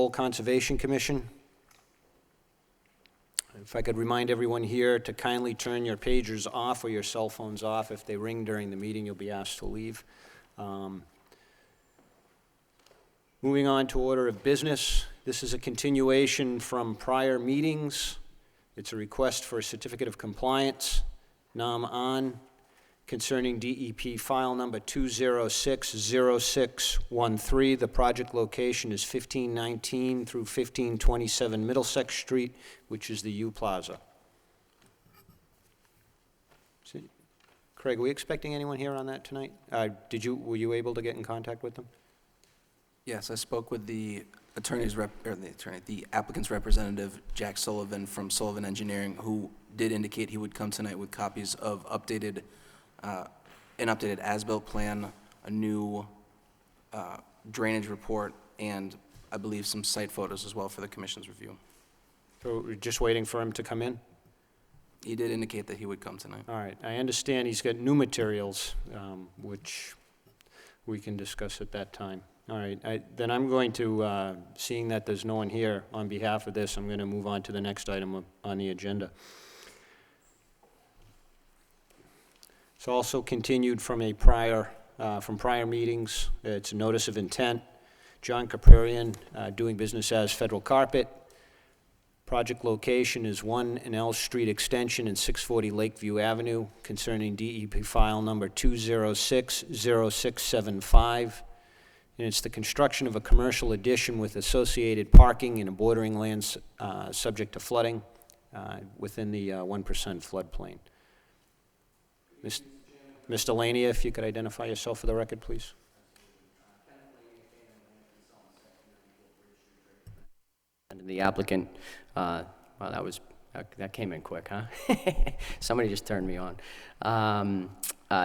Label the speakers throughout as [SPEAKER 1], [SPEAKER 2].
[SPEAKER 1] Lowell Conservation Commission. If I could remind everyone here to kindly turn your pagers off or your cell phones off. If they ring during the meeting, you'll be asked to leave. Moving on to order of business. This is a continuation from prior meetings. It's a request for a certificate of compliance, Nam An, concerning DEP file number 2060613. The project location is 1519 through 1527 Middlesex Street, which is the U Plaza. Craig, are we expecting anyone here on that tonight? Were you able to get in contact with them?
[SPEAKER 2] Yes, I spoke with the the applicant's representative, Jack Sullivan from Sullivan Engineering, who did indicate he would come tonight with copies of an updated as-built plan, a new drainage report, and I believe some site photos as well for the commission's review.
[SPEAKER 1] So we're just waiting for him to come in?
[SPEAKER 2] He did indicate that he would come tonight.
[SPEAKER 1] All right, I understand he's got new materials, which we can discuss at that time. All right, then I'm going to, seeing that there's no one here on behalf of this, I'm going to move on to the next item on the agenda. It's also continued from prior meetings. It's a notice of intent. John Capurian, doing business as Federal Carpet. Project location is 1 L Street Extension and 640 Lakeview Avenue, concerning DEP file number 2060675. And it's the construction of a commercial addition with associated parking in a bordering land subject to flooding within the 1% floodplain. Mr. Lania, if you could identify yourself for the record, please.
[SPEAKER 3] And the applicant, wow, that came in quick, huh? Somebody just turned me on.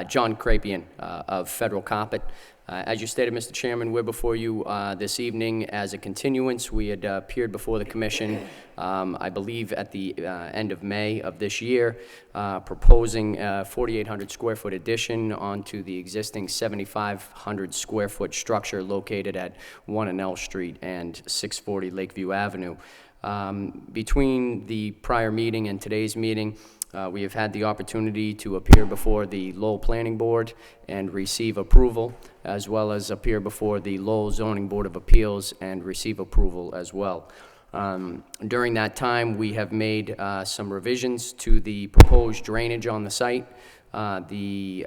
[SPEAKER 3] John Capurian of Federal Carpet. As you stated, Mr. Chairman, we're before you this evening as a continuance. We had appeared before the commission, I believe, at the end of May of this year, proposing a 4,800 square foot addition onto the existing 7,500 square foot structure located at 1 L Street and 640 Lakeview Avenue. Between the prior meeting and today's meeting, we have had the opportunity to appear before the Lowell Planning Board and receive approval, as well as appear before the Lowell Zoning Board of Appeals and receive approval as well. During that time, we have made some revisions to the proposed drainage on the site. The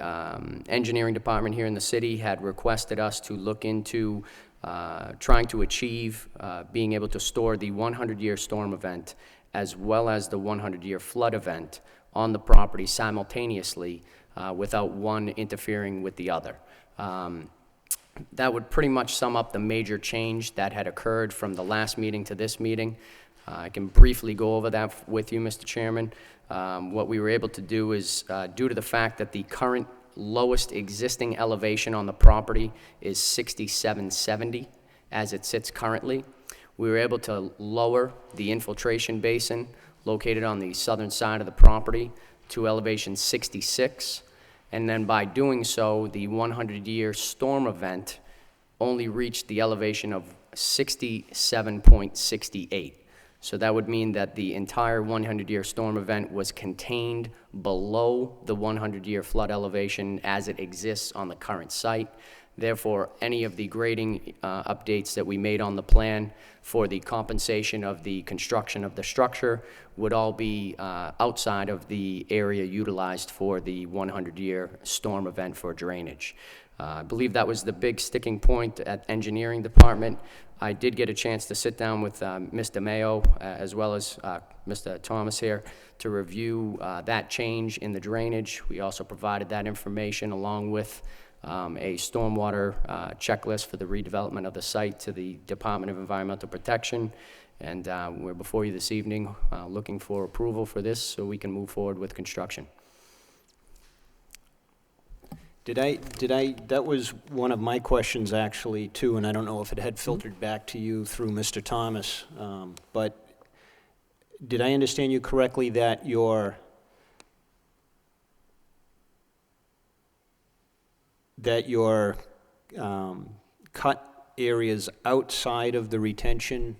[SPEAKER 3] engineering department here in the city had requested us to look into trying to achieve being able to store the 100-year storm event as well as the 100-year flood event on the property simultaneously without one interfering with the other. That would pretty much sum up the major change that had occurred from the last meeting to this meeting. I can briefly go over that with you, Mr. Chairman. What we were able to do is, due to the fact that the current lowest existing elevation on the property is 6770 as it sits currently, we were able to lower the infiltration basin located on the southern side of the property to elevation 66. And then by doing so, the 100-year storm event only reached the elevation of 67.68. So that would mean that the entire 100-year storm event was contained below the 100-year flood elevation as it exists on the current site. Therefore, any of the grading updates that we made on the plan for the compensation of the construction of the structure would all be outside of the area utilized for the 100-year storm event for drainage. I believe that was the big sticking point at engineering department. I did get a chance to sit down with Mr. Mayo as well as Mr. Thomas here to review that change in the drainage. We also provided that information along with a stormwater checklist for the redevelopment of the site to the Department of Environmental Protection. And we're before you this evening looking for approval for this so we can move forward with construction.
[SPEAKER 1] That was one of my questions actually too, and I don't know if it had filtered back to you through Mr. Thomas, but did I understand you correctly that your cut areas outside of the retention,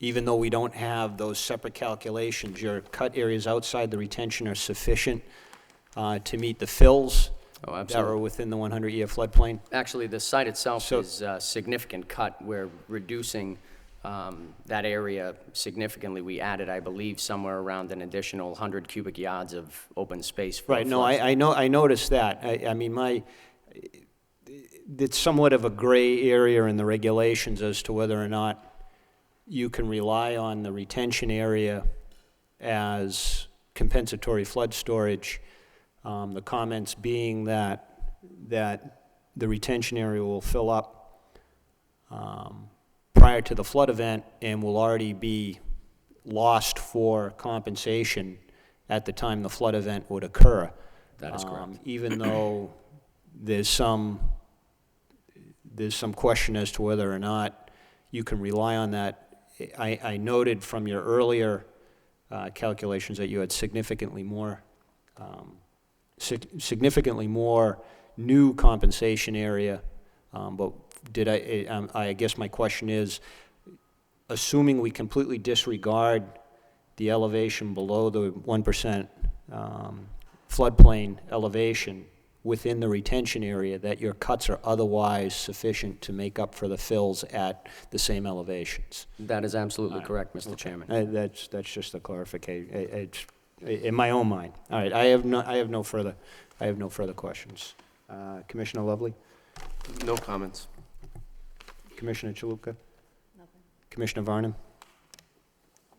[SPEAKER 1] even though we don't have those separate calculations, your cut areas outside the retention are sufficient to meet the fills
[SPEAKER 3] Oh,
[SPEAKER 1] that
[SPEAKER 3] absolutely.
[SPEAKER 1] are within the 100-year floodplain?
[SPEAKER 3] Actually, the site itself
[SPEAKER 1] So-
[SPEAKER 3] is a significant cut. We're reducing that area significantly. We added, I believe, somewhere around an additional 100 cubic yards of open space for
[SPEAKER 1] Right, no,
[SPEAKER 3] floods.
[SPEAKER 1] I noticed that. I mean, it's somewhat of a gray area in the regulations as to whether or not you can rely on the retention area as compensatory flood storage. The comments being that the retention area will fill up prior to the flood event and will already be lost for compensation at the time the flood event would occur.
[SPEAKER 3] That is correct.
[SPEAKER 1] Even though there's some question as to whether or not you can rely on that. I noted from your earlier calculations that you had significantly more new compensation area, but I guess my question is, assuming we completely disregard the elevation below the 1% floodplain elevation within the retention area, that your cuts are otherwise sufficient to make up for the fills at the same elevations?
[SPEAKER 3] That is absolutely
[SPEAKER 1] All right.
[SPEAKER 3] correct, Mr. Chairman.
[SPEAKER 1] That's just a clarification. It's in my own mind. All right, I have no further questions. Commissioner Lovely?
[SPEAKER 2] No comments.
[SPEAKER 1] Commissioner Chalupa?
[SPEAKER 4] Nothing.
[SPEAKER 1] Commissioner Varnum?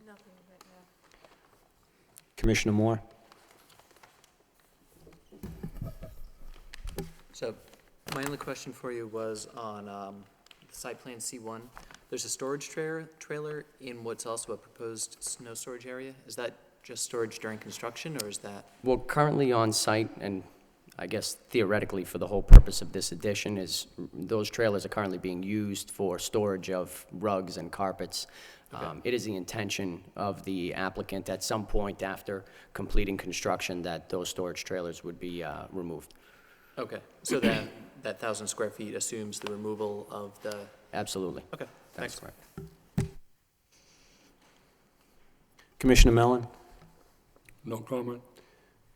[SPEAKER 4] Nothing right now.
[SPEAKER 1] Commissioner Moore?
[SPEAKER 5] So, my only question for you was on the site plan C1. There's a storage trailer in what's also a proposed snow storage area. Is that just storage during construction, or is that?
[SPEAKER 3] Well, currently on site, and I guess theoretically for the whole purpose of this addition, is those trailers are currently being used for storage of rugs and carpets. It is the intention of the applicant at some point after completing construction that those storage trailers would be removed.
[SPEAKER 5] Okay, so that 1,000 square feet assumes the removal of the,
[SPEAKER 3] Absolutely.
[SPEAKER 5] okay,
[SPEAKER 3] That's
[SPEAKER 5] thanks.
[SPEAKER 3] correct.
[SPEAKER 1] Commissioner Mellon?
[SPEAKER 6] No comment.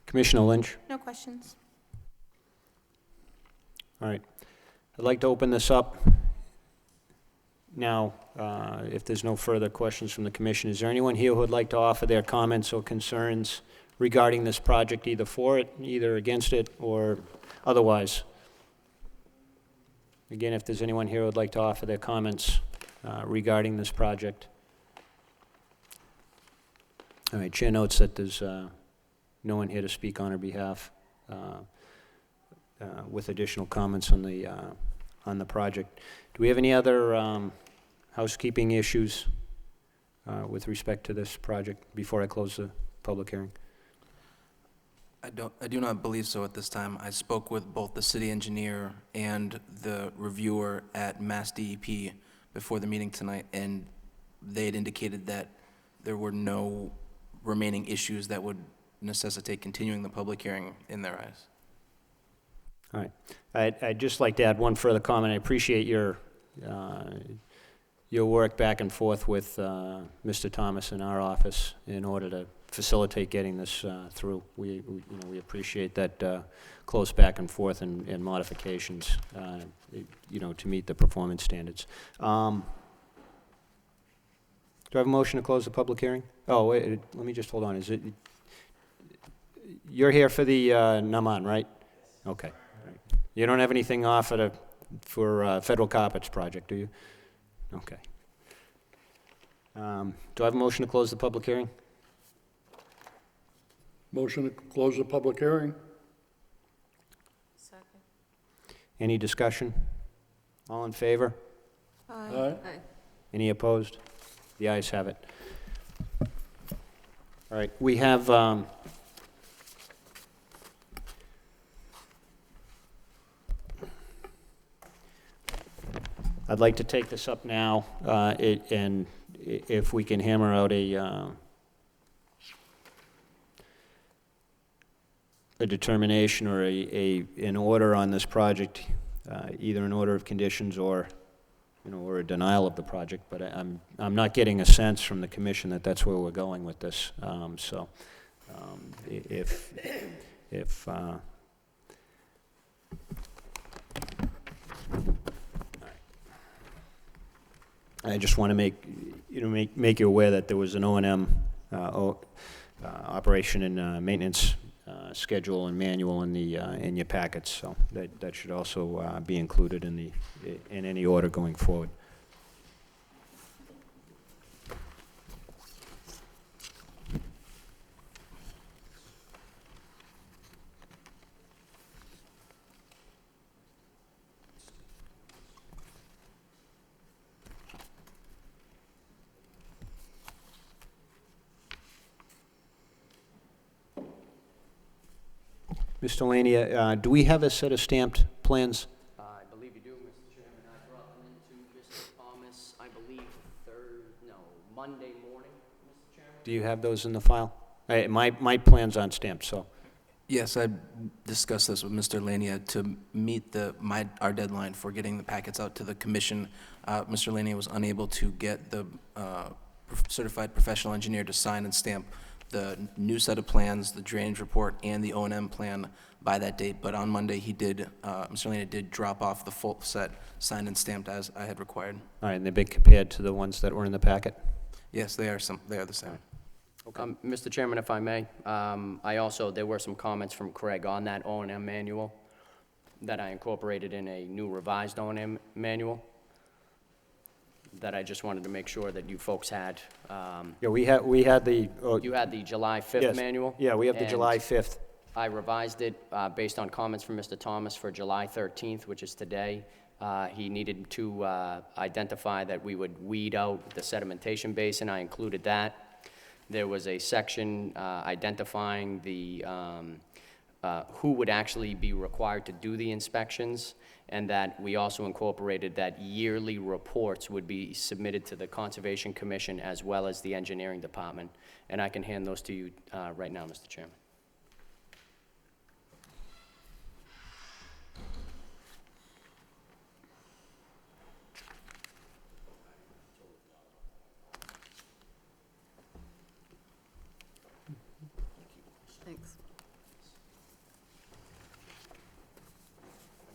[SPEAKER 1] Commissioner Lynch?
[SPEAKER 4] No questions.
[SPEAKER 1] All right. I'd like to open this up now, if there's no further questions from the commission. Is there anyone here who would like to offer their comments or concerns regarding this project, either for it, either against it, or otherwise? Again, if there's anyone here who would like to offer their comments regarding this project. All right, Chair notes that there's no one here to speak on her behalf with additional comments on the project. Do we have any other housekeeping issues with respect to this project before I close the public hearing?
[SPEAKER 2] I do not believe so at this time. I spoke with both the city engineer and the reviewer at Mass DEP before the meeting tonight, and they had indicated that there were no remaining issues that would necessitate continuing the public hearing in their eyes.
[SPEAKER 1] All right. I'd just like to add one further comment. I appreciate your work back and forth with Mr. Thomas in our office in order to facilitate getting this through. We appreciate that close back and forth and modifications, to meet the performance standards. Do I have a motion to close the public hearing? Oh, wait, let me just hold on. Is it, you're here for the Naman, right? Okay. You don't have anything offered for Federal Carpets project, do you? Okay. Do I have a motion to close the public hearing?
[SPEAKER 6] Motion to close the public hearing?
[SPEAKER 4] Second.
[SPEAKER 1] Any discussion? All in favor?
[SPEAKER 6] Aye.
[SPEAKER 1] Any opposed? The ayes have it. All right, we have, I'd like to take this up now, and if we can hammer out a determination or an order on this project either an order of conditions or, or a denial of the project, but I'm not getting a sense from the commission that that's where we're going with this. If I just want to make you aware that there was an O&M, operation and maintenance schedule and manual in your packets, so that should also be included in any order going forward. Mr. Lania, do we have a set of stamped plans?
[SPEAKER 3] I believe you do, Mr. Chairman. I brought them into Mr. Thomas, I believe, Monday morning, Mr. Chairman.
[SPEAKER 1] Do you have those in the file? My plans aren't stamped, so.
[SPEAKER 2] Yes, I discussed this with Mr. Lania to meet our deadline for getting the packets out to the commission. Mr. Lania was unable to get the certified professional engineer to sign and stamp the new set of plans, the drainage report, and the O&M plan by that date. But on Monday, Mr. Lania did drop off the full set, signed and stamped as I had required.
[SPEAKER 1] All right, and they've been compared to the ones that were in the packet?
[SPEAKER 2] Yes, they are the same.
[SPEAKER 3] Mr. Chairman, if I may, there were some comments from Craig on that O&M manual that I incorporated in a new revised O&M manual that I just wanted to make sure that you folks had.
[SPEAKER 1] Yeah, we had the.
[SPEAKER 3] You had the July 5th
[SPEAKER 1] Yes.
[SPEAKER 3] manual?
[SPEAKER 1] Yeah, we have the
[SPEAKER 3] and
[SPEAKER 1] July 5th.
[SPEAKER 3] I revised it based on comments from Mr. Thomas for July 13th, which is today. He needed to identify that we would weed out the sedimentation basin. I included that. There was a section identifying the who would actually be required to do the inspections, and that we also incorporated that yearly reports would be submitted to the Conservation Commission as well as the Engineering Department. And I can hand those to you right now, Mr. Chairman.
[SPEAKER 4] Thanks.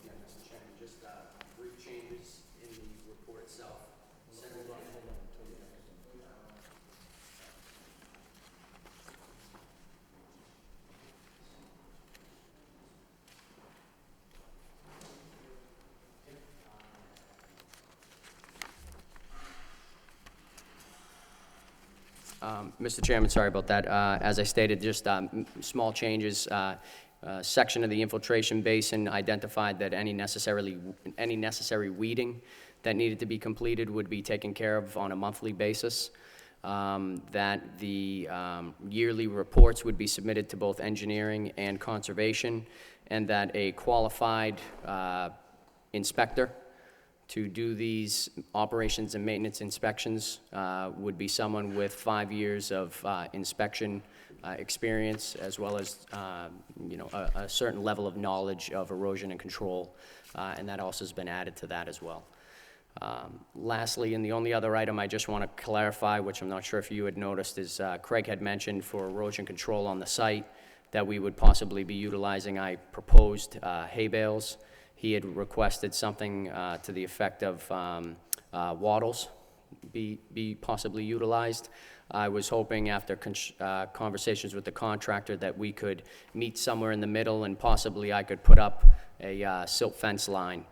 [SPEAKER 3] Again, Mr. Chairman, just brief changes in the report itself. Mr. Chairman, sorry about that. As I stated, just small changes. Section of the infiltration basin identified that any necessary weeding that needed to be completed would be taken care of on a monthly basis. That the yearly reports would be submitted to both engineering and conservation, and that a qualified inspector to do these operations and maintenance inspections would be someone with 5 years of inspection experience, as well as a certain level of knowledge of erosion and control, and that also has been added to that as well. Lastly, and the only other item I just want to clarify, which I'm not sure if you had noticed, is Craig had mentioned for erosion control on the site that we would possibly be utilizing, I proposed hay bales. He had requested something to the effect of wattles be possibly utilized. I was hoping after conversations with the contractor that we could meet somewhere in the middle, and possibly I could put up a silt fence line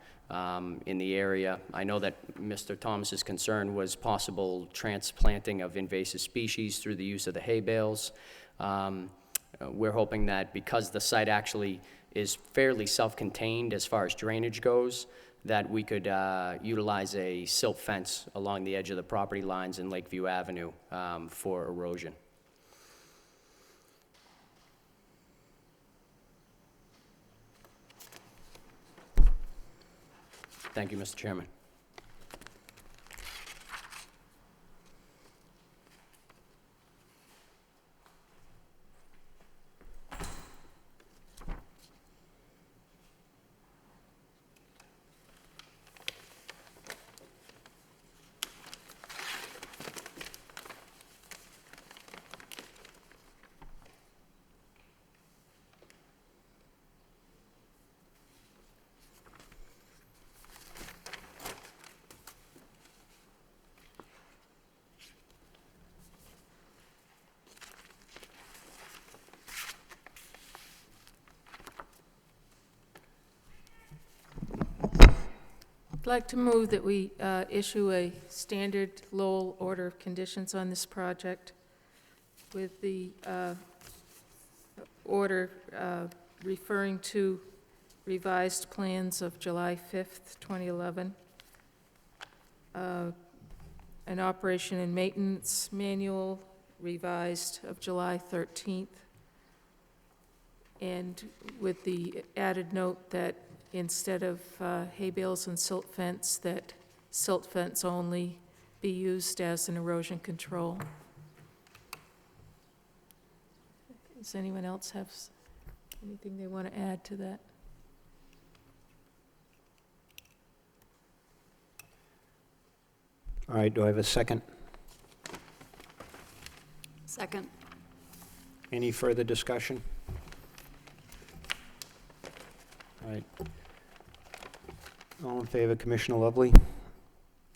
[SPEAKER 3] in the area. I know that Mr. Thomas's concern was possible transplanting of invasive species through the use of the hay bales. We're hoping that because the site actually is fairly self-contained as far as drainage goes, that we could utilize a silt fence along the edge of the property lines in Lakeview Avenue for erosion. Thank you, Mr. Chairman.
[SPEAKER 4] like to move that we issue a standard Lowell order of conditions on this project with the order referring to revised plans of July 5th, 2011, an operation and maintenance manual revised of July 13th, and with the added note that instead of hay bales and silt fence, that silt fence only be used as an erosion control. Does anyone else have anything they want to add to that?
[SPEAKER 1] All right, do I have a second?
[SPEAKER 7] Second.
[SPEAKER 1] Any further discussion? All right. All in favor, Commissioner Lovely?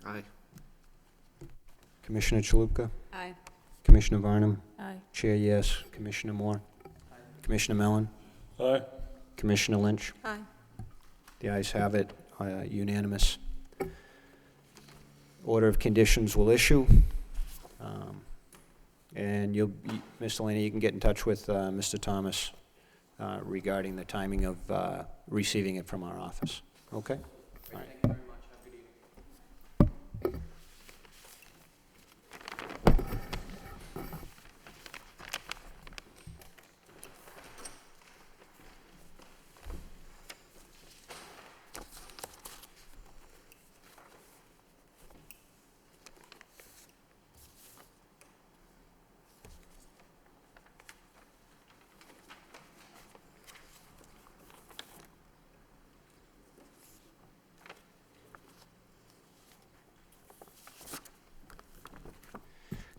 [SPEAKER 5] Aye.
[SPEAKER 1] Commissioner Chalupka?
[SPEAKER 7] Aye.
[SPEAKER 1] Commissioner Varnum?
[SPEAKER 4] Aye.
[SPEAKER 1] Chair, yes. Commissioner Moore? Commissioner Mellon?
[SPEAKER 6] Aye.
[SPEAKER 1] Commissioner Lynch?
[SPEAKER 4] Aye.
[SPEAKER 1] The ayes have it, unanimous. Order of conditions will issue. And Mr. Laney, you can get in touch with Mr. Thomas regarding the timing of receiving it from our office. Okay? All right.
[SPEAKER 3] Thank you very much. Have a good evening.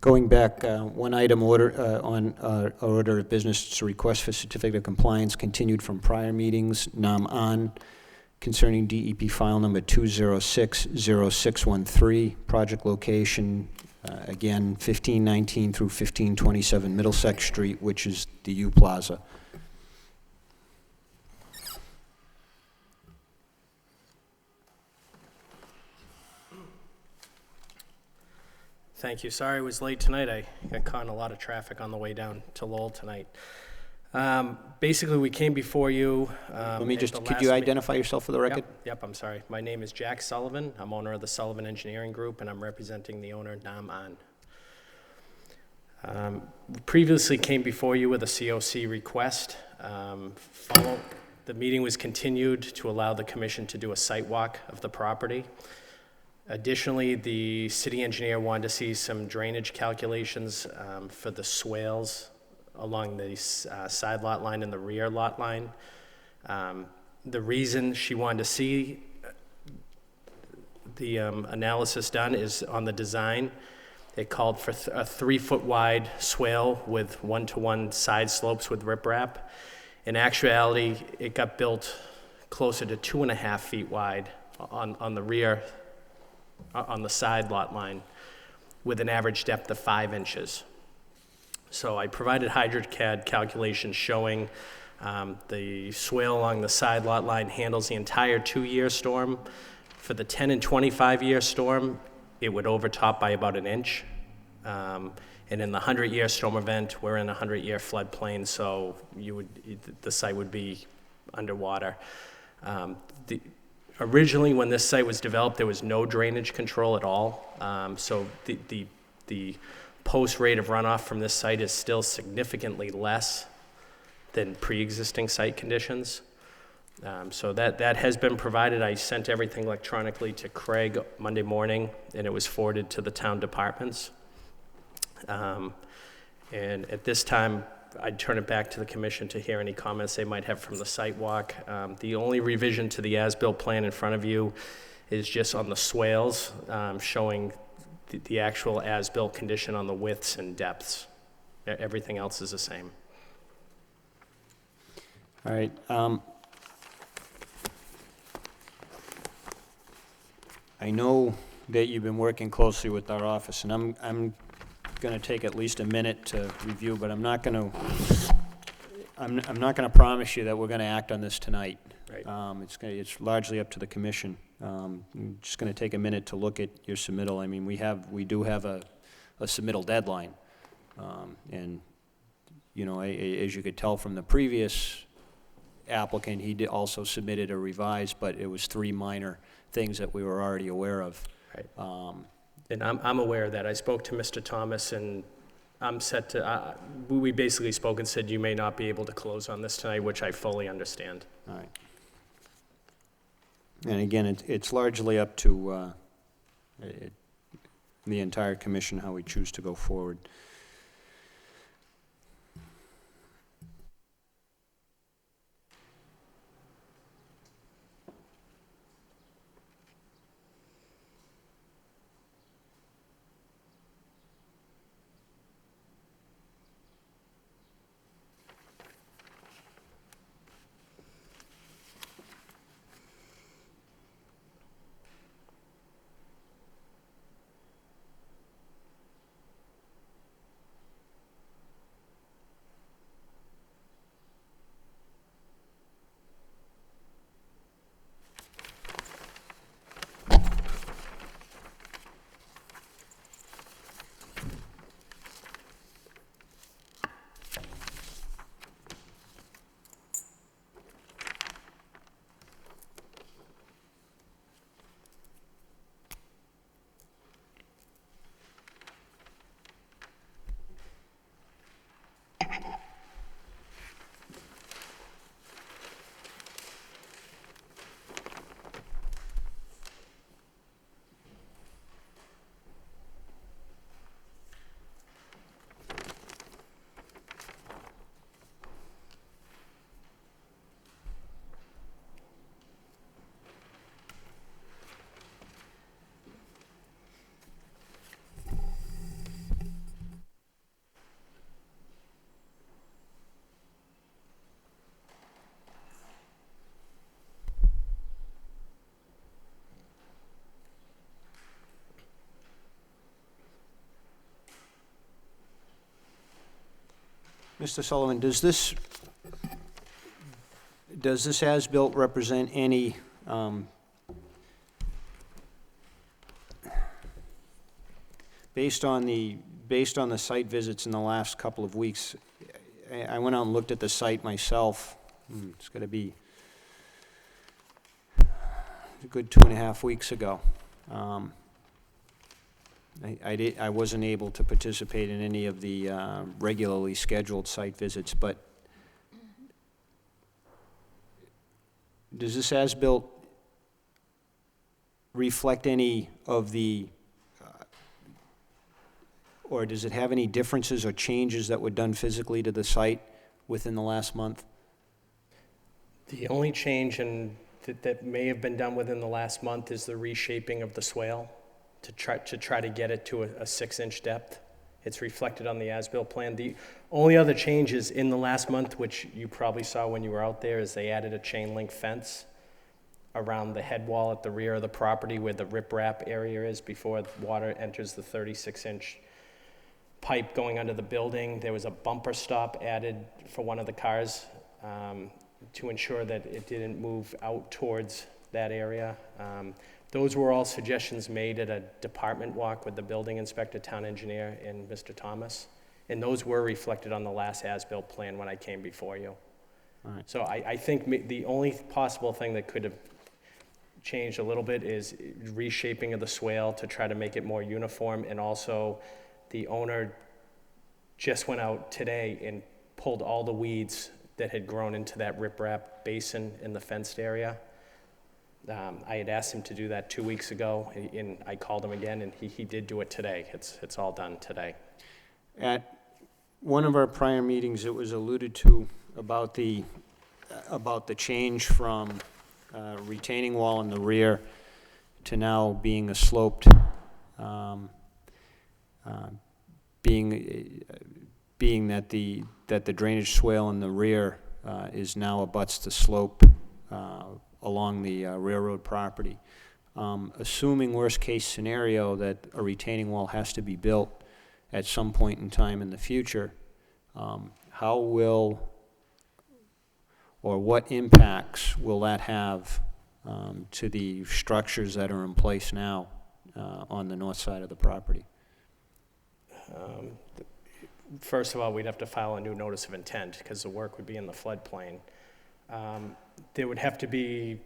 [SPEAKER 1] Going back, one item on order of business, it's a request for certificate of compliance continued from prior meetings, Nam An, concerning DEP file number 2060613, project location, again, 1519 through 1527 Middlesex Street, which is the U Plaza.
[SPEAKER 8] Thank you. Sorry I was late tonight. I got caught in a lot of traffic on the way down to Lowell tonight. Basically, we came before you.
[SPEAKER 1] Let me
[SPEAKER 8] at
[SPEAKER 1] just,
[SPEAKER 8] the
[SPEAKER 1] could
[SPEAKER 8] last
[SPEAKER 1] you
[SPEAKER 8] me-
[SPEAKER 1] identify yourself for the record?
[SPEAKER 8] Yep, I'm sorry. My name is Jack Sullivan. I'm owner of the Sullivan Engineering Group, and I'm representing the owner, Nam An. We previously came before you with a COC request. The meeting was continued to allow the commission to do a site walk of the property. Additionally, the city engineer wanted to see some drainage calculations for the swales along the side lot line and the rear lot line. The reason she wanted to see the analysis done is on the design. It called for a 3-foot wide swale with 1-to-1 side slopes with riprap. In actuality, it got built closer to 2.5 feet wide on the rear, on the side lot line, with an average depth of 5 inches. So I provided HydroCAD calculations showing the swale along the side lot line handles the entire 2-year storm. For the 10 and 25-year storm, it would overtop by about 1 inch. And in the 100-year storm event, we're in a 100-year floodplain, so the site would be underwater. Originally, when this site was developed, there was no drainage control at all. So the post rate of runoff from this site is still significantly less than pre-existing site conditions. So that has been provided. I sent everything electronically to Craig Monday morning, and it was forwarded to the town departments. And at this time, I'd turn it back to the commission to hear any comments they might have from the site walk. The only revision to the as-built plan in front of you is just on the swales, showing the actual as-built condition on the widths and depths. Everything else is the same.
[SPEAKER 1] All right. I know that you've been working closely with our office, and I'm going to take at least a minute to review, but I'm not going to promise you that we're going to act on this tonight.
[SPEAKER 8] Right.
[SPEAKER 1] It's largely up to the commission. I'm just gonna take a minute to look at your submittal. I mean, we do have a submittal deadline. And, you know, as you could tell from the previous applicant, he also submitted a revised, but it was 3 minor things that we were already aware of.
[SPEAKER 8] Right. And I'm aware of that. I spoke to Mr. Thomas, and I'm set to, we basically spoke and said you may not be able to close on this tonight, which I fully understand.
[SPEAKER 1] All right. And again, it's largely up to the entire commission how we choose to go forward. Mr. Sullivan, does this as-built represent any, based on the site visits in the last couple of weeks, I went out and looked at the site myself. It's gotta be a good 2.5 weeks ago. I wasn't able to participate in any of the regularly scheduled site visits, but does this as-built reflect any of the, or does it have any differences or changes that were done physically to the site within the last month?
[SPEAKER 8] The only change that may have been done within the last month is the reshaping of the swale to try to get it to a 6-inch depth. It's reflected on the as-built plan. The only other changes in the last month, which you probably saw when you were out there, is they added a chain link fence around the head wall at the rear of the property where the riprap area is before the water enters the 36-inch pipe going under the building. There was a bumper stop added for one of the cars to ensure that it didn't move out towards that area. Those were all suggestions made at a department walk with the building inspector, town engineer, and Mr. Thomas. And those were reflected on the last as-built plan when I came before you.
[SPEAKER 1] All right.
[SPEAKER 8] So I think the only possible thing that could have changed a little bit is reshaping of the swale to try to make it more uniform. And also, the owner just went out today and pulled all the weeds that had grown into that riprap basin in the fenced area. I had asked him to do that 2 weeks ago, and I called him again, and he did do it today. It's all done today.
[SPEAKER 1] At one of our prior meetings, it was alluded to about the change from retaining wall in the rear to now being a sloped, being that the drainage swale in the rear is now abuts the slope along the railroad property. Assuming worst-case scenario that a retaining wall has to be built at some point in time in the future, how will or what impacts will that have to the structures that are in place now on the north side of the property?
[SPEAKER 8] First of all, we'd have to file a new notice of intent because the work would be in the floodplain. There would have to be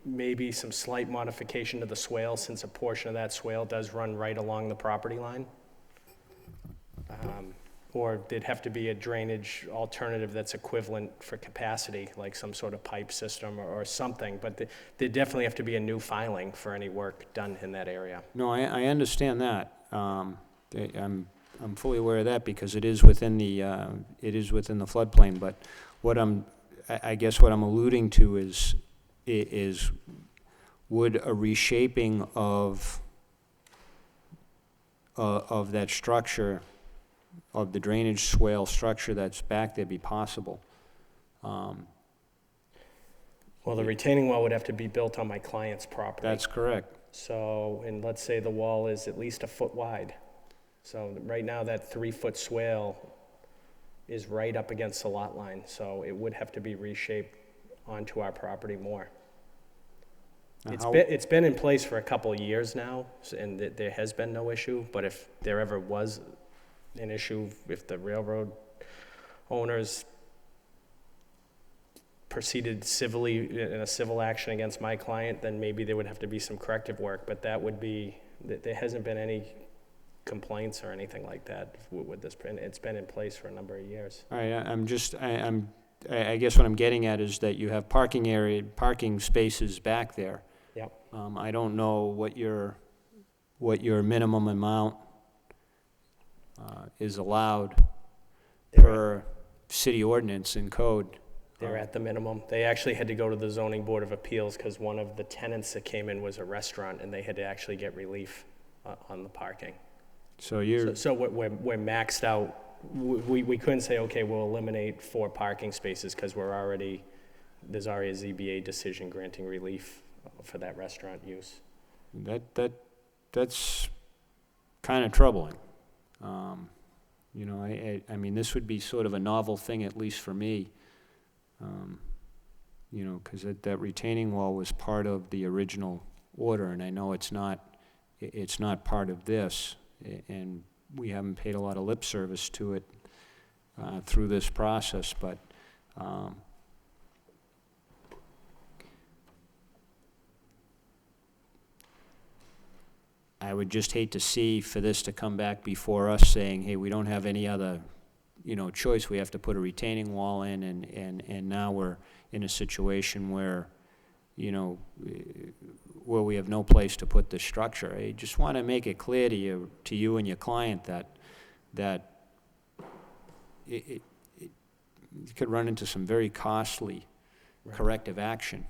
[SPEAKER 8] maybe some slight modification to the swale since a portion of that swale does run right along the property line. Or there'd have to be a drainage alternative that's equivalent for capacity, like some sort of pipe system or something. But there'd definitely have to be a new filing for any work done in that area.
[SPEAKER 1] No, I understand that. I'm fully aware of that because it is within the floodplain. But what I guess what I'm alluding to is would a reshaping of that structure, of the drainage swale structure that's back there, be possible?
[SPEAKER 8] Well, the retaining wall would have to be built on my client's property.
[SPEAKER 1] That's correct.
[SPEAKER 8] So, and let's say the wall is at least a foot wide. So right now, that 3-foot swale is right up against the lot line, so it would have to be reshaped onto our property more. It's been in place for a couple of years now, and there has been no issue, but if there ever was an issue, if the railroad owners proceeded civilly in a civil action against my client, then maybe there would have to be some corrective work, but that would be, there hasn't been any complaints or anything like that with this. It's been in place for a number of years.
[SPEAKER 1] All right, I guess what I'm getting at is that you have parking spaces back there.
[SPEAKER 8] Yep.
[SPEAKER 1] I don't know what your minimum amount is allowed per city ordinance and code.
[SPEAKER 8] They're at the minimum. They actually had to go to the zoning board of appeals because one of the tenants that came in was a restaurant, and they had to actually get relief on the parking.
[SPEAKER 1] So you're
[SPEAKER 8] So we're maxed out. We couldn't say, okay, we'll eliminate 4 parking spaces because there's already a ZBA decision granting relief for that restaurant use.
[SPEAKER 1] that's kind of troubling. You know, I mean, this would be sort of a novel thing, at least for me. You know, because that retaining wall was part of the original order, and I know it's not part of this, and we haven't paid a lot of lip service to it through this process, but I would just hate to see for this to come back before us saying, hey, we don't have any other, choice. We have to put a retaining wall in, and now we're in a situation where, where we have no place to put the structure. I just want to make it clear to you and your client that it could run into some very costly corrective action.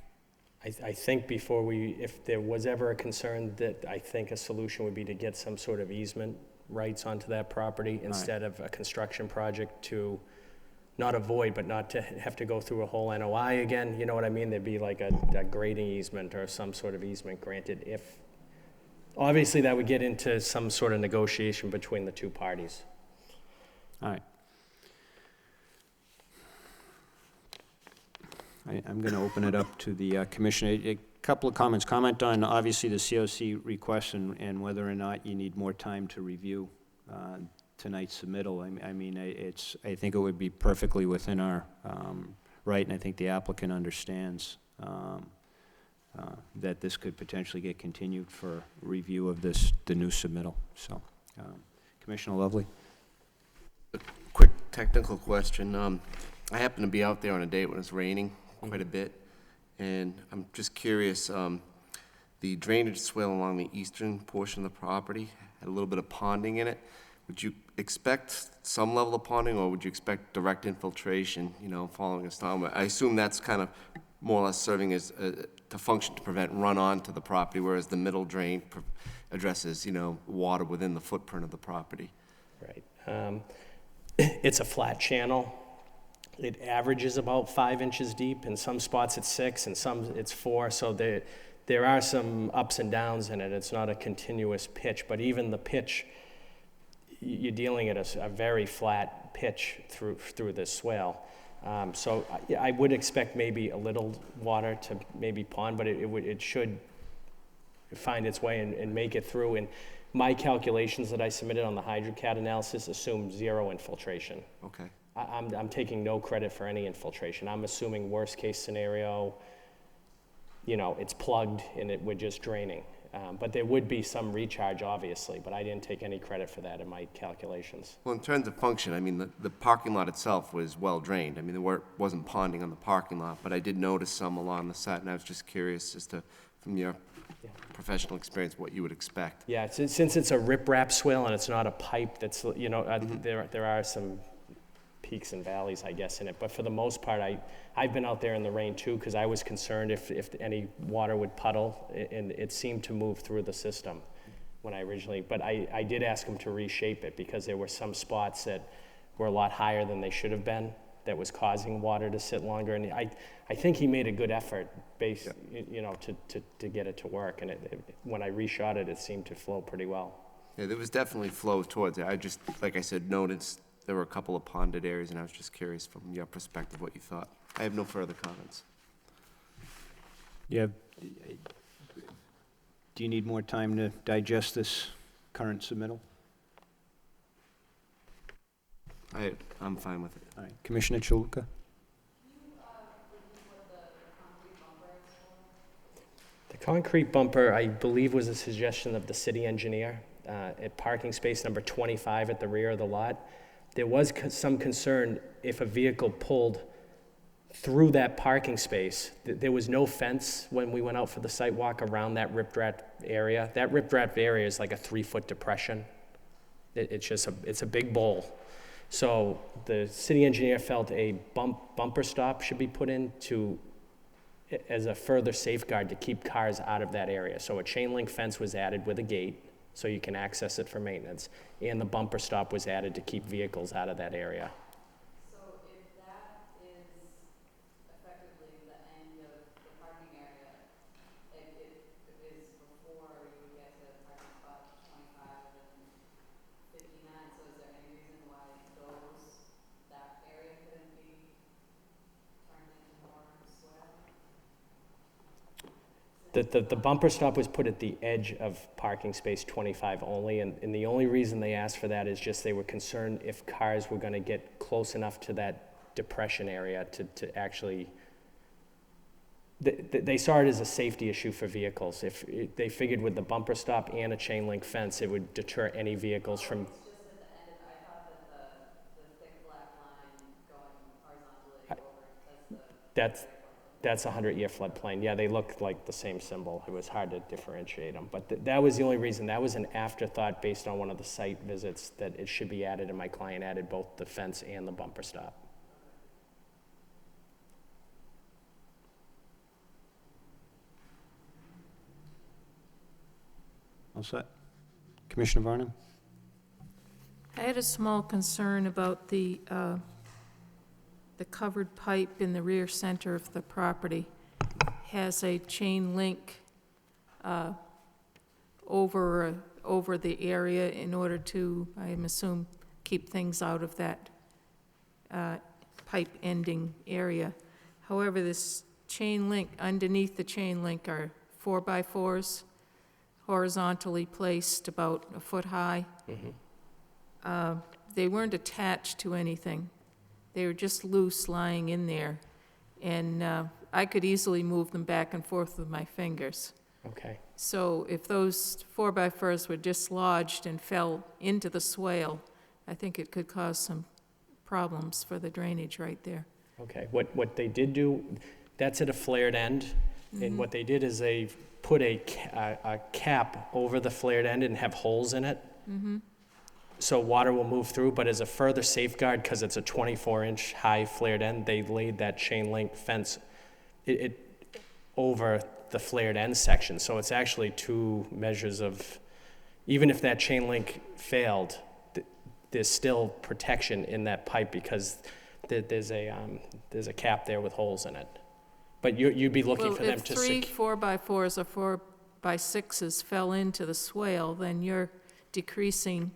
[SPEAKER 8] I think if there was ever a concern, that I think a solution would be to get some sort of easement rights onto that property instead of a construction project to not avoid, but not to have to go through a whole NOI again. You know what I mean? There'd be like a grading easement or some sort of easement granted obviously that would get into some sort of negotiation between the two parties.
[SPEAKER 1] All right. I'm going to open it up to the commission. A couple of comments. Comment on, obviously, the COC request and whether or not you need more time to review tonight's submittal. I mean, I think it would be perfectly within our right, and I think the applicant understands that this could potentially get continued for review of the new submittal. So, Commissioner Lovely.
[SPEAKER 7] Quick technical question. I happen to be out there on a day when it's raining quite a bit, and I'm just curious, the drainage swale along the eastern portion of the property had a little bit of ponding in it. Would you expect some level of ponding, or would you expect direct infiltration, following a storm? I assume that's kind of more or less serving as to function to prevent runoff to the property, whereas the middle drain addresses, water within the footprint of the property.
[SPEAKER 8] Right. It's a flat channel. It averages about 5 inches deep. In some spots it's 6, and some it's 4. So there are some ups and downs in it. It's not a continuous pitch, but even the pitch, you're dealing at a very flat pitch through this swale. So yeah, I would expect maybe a little water to maybe pond, but it should find its way and make it through. And my calculations that I submitted on the HydroCAD analysis assume 0 infiltration.
[SPEAKER 7] Okay.
[SPEAKER 8] I'm taking no credit for any infiltration. I'm assuming worst case scenario, you know, it's plugged and we're just draining. But there would be some recharge, obviously, but I didn't take any credit for that in my calculations.
[SPEAKER 7] Well, in terms of function, I mean, the parking lot itself was well drained. I mean, wasn't ponding on the parking lot, but I did notice some along the side, and I was just curious as to, from your professional experience, what you would expect.
[SPEAKER 8] Yeah, since it's a riprap swale and it's not a pipe that's, you know, there are some peaks and valleys, I guess, in it. But for the most part, I've been out there in the rain too, because I was concerned if any water would puddle, and it seemed to move through the system when I originally, but I did ask him to reshape it because there were some spots that were a lot higher than they should have been that was causing water to sit longer. And I think he made a good effort you know, to get it to work. And when I reshot it, it seemed to flow pretty well.
[SPEAKER 7] Yeah, there was definitely flow towards it. I just, like I said, noticed there were a couple of ponded areas, and I was just curious from your perspective what you thought. I have no further comments.
[SPEAKER 1] Yeah. Do you need more time to digest this current submittal?
[SPEAKER 7] I'm fine with it.
[SPEAKER 1] All right, Commissioner Chaluka?
[SPEAKER 8] The concrete bumper, I believe, was a suggestion of the city engineer at parking space number 25 at the rear of the lot. There was some concern if a vehicle pulled through that parking space. There was no fence when we went out for the site walk around that riprap area. That riprap area is like a 3-foot depression. It's a big bowl. So the city engineer felt a bumper stop should be put in as a further safeguard to keep cars out of that area. So a chain link fence was added with a gate so you can access it for maintenance, and the bumper stop was added to keep vehicles out of that area.
[SPEAKER 9] So if that is effectively the end of the parking area, it is before you get to parking spot 25 and 59, so is there any reason why that area couldn't be turned into more swale?
[SPEAKER 8] The bumper stop was put at the edge of parking space 25 only, and the only reason they asked for that is just they were concerned if cars were gonna get close enough to that depression area to actually, they saw it as a safety issue for vehicles. If they figured with the bumper stop and a chain link fence, it would deter any vehicles from.
[SPEAKER 9] It's just at the end, I thought that the thick black line going horizontally over,
[SPEAKER 8] That's a 100-year floodplain. Yeah, they look like the same symbol. It was hard to differentiate them. But that was the only reason. That was an afterthought based on one of the site visits that it should be added, and my client added both the fence and the bumper stop.
[SPEAKER 1] All set. Commissioner Varnum?
[SPEAKER 4] I had a small concern about the covered pipe in the rear center of the property has a chain link over the area in order to, I assume, keep things out of that pipe ending area. However, this chain link, underneath the chain link are 4x4s horizontally placed about a foot high. They weren't attached to anything. They were just loose lying in there. And I could easily move them back and forth with my fingers.
[SPEAKER 8] Okay.
[SPEAKER 4] So if those 4x4s were dislodged and fell into the swale, I think it could cause some problems for the drainage right there.
[SPEAKER 8] Okay. What they did do, that's at a flared end, and what they did is they put a cap over the flared end and have holes in it. So water will move through, but as a further safeguard, because it's a 24-inch high flared end, they laid that chain link fence over the flared end section. So it's actually 2 measures of, even if that chain link failed, there's still protection in that pipe because there's a cap there with holes in it. But you'd be looking for them to.
[SPEAKER 4] Well, if 3 4x4s or 4x6s fell into the swale, then you're decreasing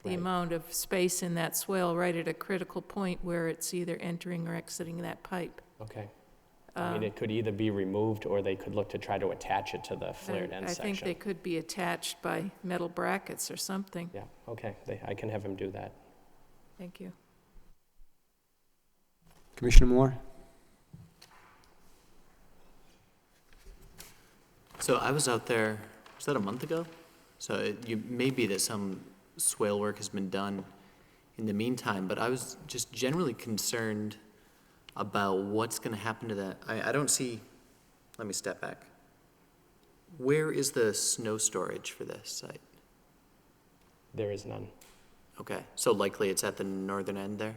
[SPEAKER 4] the
[SPEAKER 8] Right.
[SPEAKER 4] amount of space in that swale right at a critical point where it's either entering or exiting that pipe.
[SPEAKER 8] Okay. I mean, it could either be removed, or they could look to try to attach it to the flared end
[SPEAKER 4] I think they
[SPEAKER 8] section.
[SPEAKER 4] could be attached by metal brackets or something.
[SPEAKER 8] Yeah, okay, I can have him do that.
[SPEAKER 4] Thank you.
[SPEAKER 1] Commissioner Moore?
[SPEAKER 5] So I was out there, was that a month ago? So it may be that some swale work has been done in the meantime, but I was just generally concerned about what's gonna happen to that. I don't see, let me step back. Where is the snow storage for this site?
[SPEAKER 8] There is none.
[SPEAKER 5] Okay, so likely it's at the northern end there?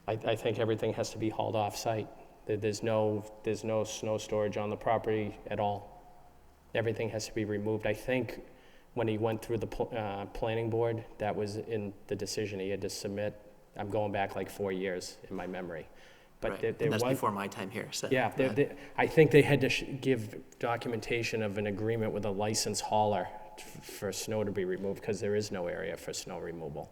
[SPEAKER 8] I think everything has to be hauled off-site. There's no snow storage on the property at all. Everything has to be removed. I think when he went through the planning board, that was in the decision he had to submit. I'm going back like 4 years in my memory. But
[SPEAKER 5] Right,
[SPEAKER 8] there
[SPEAKER 5] and that's
[SPEAKER 8] was,
[SPEAKER 5] before my time here, so.
[SPEAKER 8] yeah,
[SPEAKER 5] go ahead.
[SPEAKER 8] I think they had to give documentation of an agreement with a licensed hauler for snow to be removed, because there is no area for snow removal.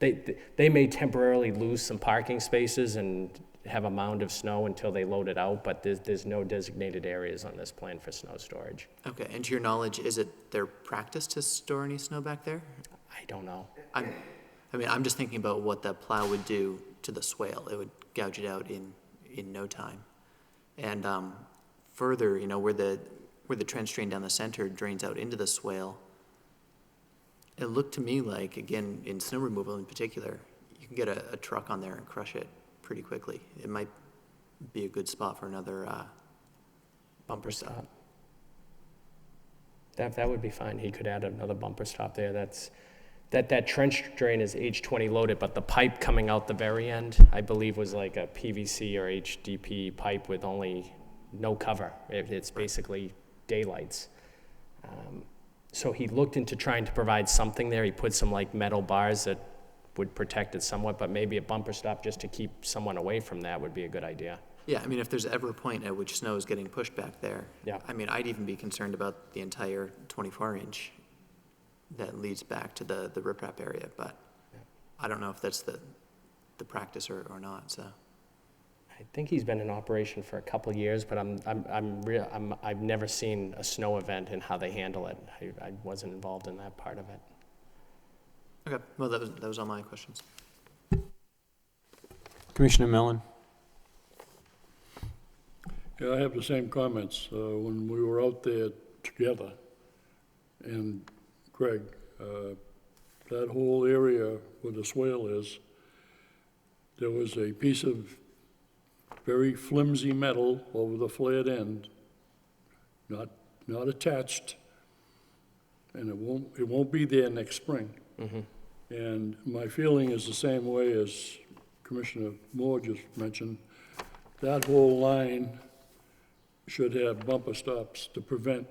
[SPEAKER 8] They may temporarily lose some parking spaces and have a mound of snow until they load it out, but there's no designated areas on this plan for snow storage.
[SPEAKER 5] Okay, and to your knowledge, is it their practice to store any snow back there?
[SPEAKER 8] I don't know.
[SPEAKER 5] I'm just thinking about what that plow would do to the swale. It would gouge it out in no time. And further, where the trench drain down the center drains out into the swale, it looked to me like, again, in snow removal in particular, you can get a truck on there and crush it pretty quickly. It might be a good spot for another bumper stop.
[SPEAKER 8] That would be fine. He could add another bumper stop there. That trench drain is H20 loaded, but the pipe coming out the very end, I believe, was like a PVC or HDP pipe with only no cover. It's basically daylights. So he looked into trying to provide something there. He put some like metal bars that would protect it somewhat, but maybe a bumper stop just to keep someone away from that would be a good idea.
[SPEAKER 5] Yeah, if there's ever a point at which snow is getting pushed back there,
[SPEAKER 8] Yeah.
[SPEAKER 5] I'd even be concerned about the entire 24-inch that leads back to the riprap area, but I don't know if that's the practice or not, so.
[SPEAKER 8] I think he's been in operation for a couple of years, but I've never seen a snow event and how they handle it. I wasn't involved in that part of it.
[SPEAKER 5] Okay, well, that was all my questions.
[SPEAKER 1] Commissioner Mellon?
[SPEAKER 6] Yeah, I have the same comments. When we were out there together, and Greg, that whole area where the swale is, there was a piece of very flimsy metal over the flared end, not attached, and it won't be there next spring.
[SPEAKER 8] Mm-hmm.
[SPEAKER 6] And my feeling is the same way as Commissioner Moore just mentioned. That whole line should have bumper stops to prevent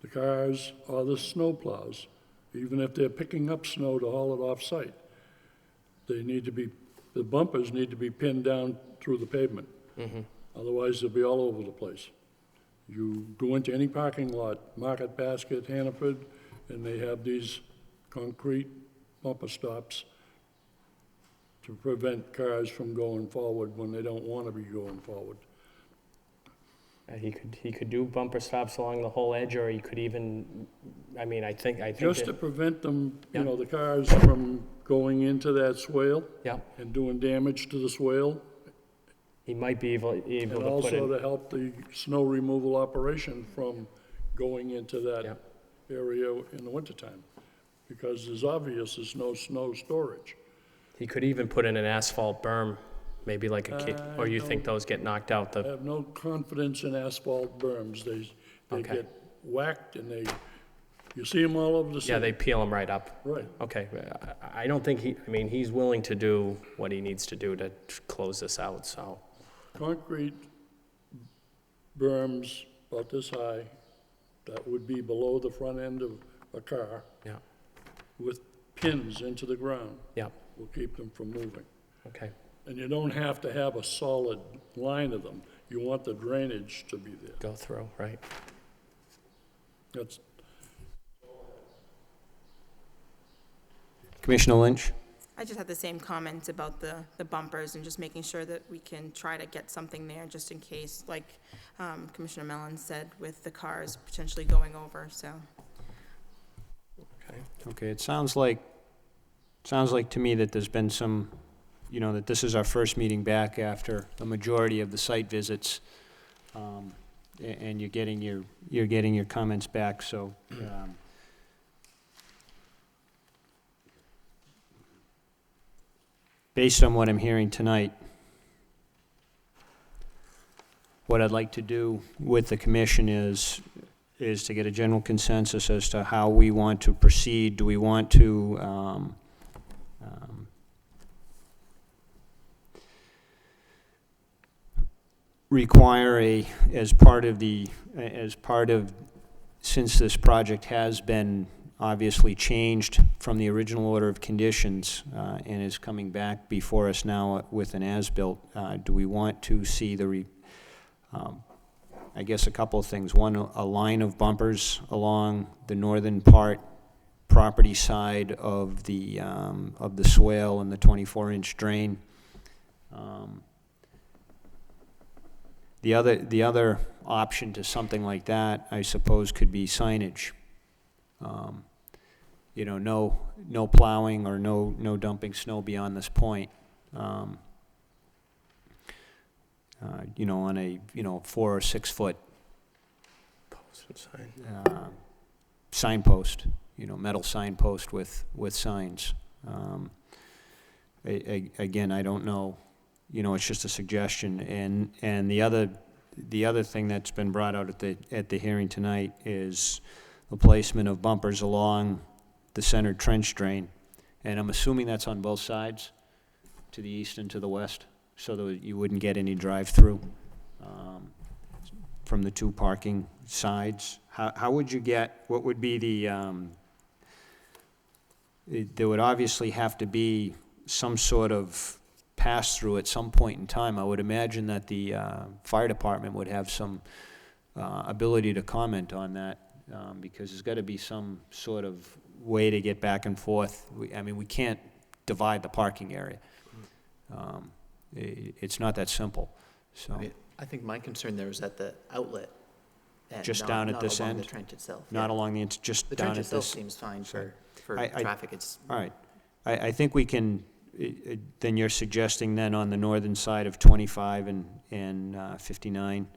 [SPEAKER 6] the cars or the snow plows, even if they're picking up snow to haul it off-site. The bumpers need to be pinned down through the pavement.
[SPEAKER 8] Mm-hmm.
[SPEAKER 6] Otherwise, they'll be all over the place. You go into any parking lot, Market Basket, Hannaford, and they have these concrete bumper stops to prevent cars from going forward when they don't want to be going forward.
[SPEAKER 8] He could do bumper stops along the whole edge, or he could even, I think
[SPEAKER 6] Just to
[SPEAKER 8] that,
[SPEAKER 6] prevent them,
[SPEAKER 8] Yeah.
[SPEAKER 6] the cars from going into that swale
[SPEAKER 8] yeah,
[SPEAKER 6] and doing damage to the swale,
[SPEAKER 8] he might be able
[SPEAKER 6] and
[SPEAKER 8] to put
[SPEAKER 6] also
[SPEAKER 8] in,
[SPEAKER 6] to help the snow removal operation from going into
[SPEAKER 8] Yeah.
[SPEAKER 6] that area in the wintertime. Because there's no snow storage.
[SPEAKER 8] he could even put in an asphalt berm, maybe like or you think
[SPEAKER 6] don't-
[SPEAKER 8] those get knocked out?
[SPEAKER 6] I have no confidence in asphalt berms. They
[SPEAKER 8] Okay.
[SPEAKER 6] get whacked and you see them all over the city.
[SPEAKER 8] Yeah, they peel them right up.
[SPEAKER 6] Right.
[SPEAKER 8] Okay, I don't think he's willing to do what he needs to do to close this out, so.
[SPEAKER 6] Concrete berms about this high, that would be below the front end of a car,
[SPEAKER 8] Yeah,
[SPEAKER 6] with pins into the ground,
[SPEAKER 8] yeah,
[SPEAKER 6] will keep them from moving.
[SPEAKER 8] okay,
[SPEAKER 6] And you don't have to have a solid line of them. You want the drainage to be there.
[SPEAKER 8] go through, right?
[SPEAKER 6] That's,
[SPEAKER 1] Commissioner Lynch?
[SPEAKER 10] I just had the same comments about the bumpers and just making sure that we can try to get something there just in case, like Commissioner Mellon said, with the cars potentially going over, so.
[SPEAKER 1] Okay, it sounds like to me that there's been some, that this is our first meeting back after a majority of the site visits, and you're getting your comments back, so, based on what I'm hearing tonight, what I'd like to do with the commission is to get a general consensus as to how we want to proceed. Do we want to require since this project has been obviously changed from the original order of conditions and is coming back before us now with an as-built, do we want to see I guess a couple of things. One, a line of bumpers along the northern property side of the swale and the 24-inch drain. The other option to something like that, I suppose, could be signage. No plowing or no dumping snow beyond this point. On a 4 or 6 foot signpost, metal signpost with signs. Again, I don't know. It's just a suggestion. And the other thing that's been brought out at the hearing tonight is the placement of bumpers along the centered trench drain. And I'm assuming that's on both sides, to the east and to the west, so that you wouldn't get any drive-through from the two parking sides. How would you what would be there would obviously have to be some sort of pass-through at some point in time. I would imagine that the fire department would have some ability to comment on that, because there's got to be some sort of way to get back and forth. We can't divide the parking area. It's not that simple, so.
[SPEAKER 5] I think my concern there is at the outlet. And
[SPEAKER 1] Just down at this
[SPEAKER 5] Not along
[SPEAKER 1] end?
[SPEAKER 5] the trench itself.
[SPEAKER 1] Not
[SPEAKER 5] yeah.
[SPEAKER 1] along just
[SPEAKER 5] The
[SPEAKER 1] down
[SPEAKER 5] trench
[SPEAKER 1] at
[SPEAKER 5] itself
[SPEAKER 1] this.
[SPEAKER 5] seems fine for
[SPEAKER 1] I-
[SPEAKER 5] traffic. It's,
[SPEAKER 1] All right. I think we can, then you're suggesting then on the northern side of 25 and 59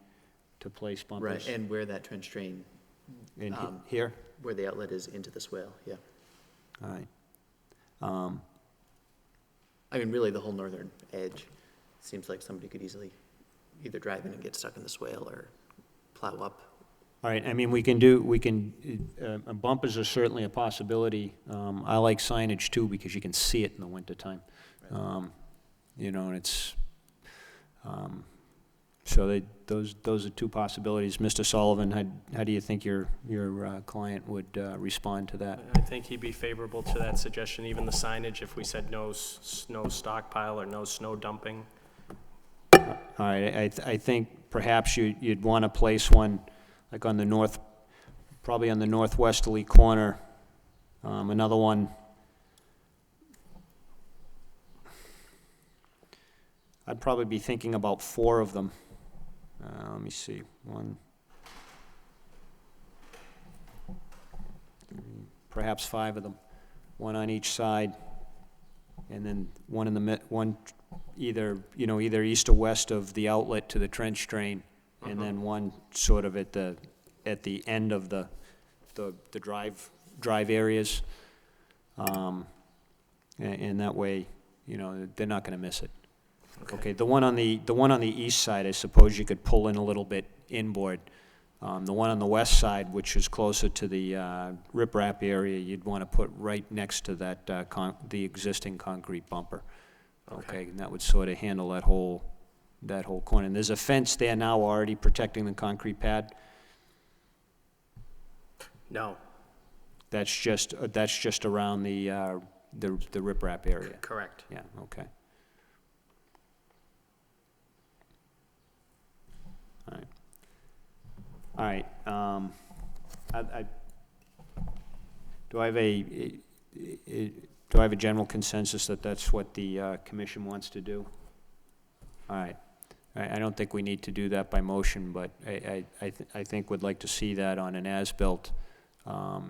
[SPEAKER 1] to place bumpers?
[SPEAKER 5] right, and where that trench drain,
[SPEAKER 1] In here?
[SPEAKER 5] where the outlet is into the swale, yeah.
[SPEAKER 1] All right.
[SPEAKER 5] Really, the whole northern edge seems like somebody could easily either drive in and get stuck in the swale or plow up.
[SPEAKER 1] All right, bumpers are certainly a possibility. I like signage too, because you can see it in the wintertime. And it's, so those are two possibilities. Mr. Sullivan, how do you think your client would respond to that?
[SPEAKER 8] I think he'd be favorable to that suggestion, even the signage, if we said no snow stockpile or no snow dumping.
[SPEAKER 1] All right, I think perhaps you'd want to place one like on the probably on the northwesterly corner. Another one, I'd probably be thinking about 4 of them. Let me see, 1, 3, perhaps 5 of them, one on each side, and then one in the one either east or west of the outlet to the trench drain, and then one sort of at the end of the drive areas, and that way, they're not going to miss it. Okay, the one on the east side, I suppose you could pull in a little bit inboard. The one on the west side, which is closer to the riprap area, you'd want to put right next to that the existing concrete bumper. Okay, and that would sort of handle that whole corner. And there's a fence there now already protecting the concrete pad.
[SPEAKER 8] No,
[SPEAKER 1] That's just around the riprap area.
[SPEAKER 8] correct.
[SPEAKER 1] Yeah. Okay. All right. Do I have Do I have a general consensus that that's what the commission wants to do? All right. I don't think we need to do that by motion, but I think we'd like to see that on an as-built. How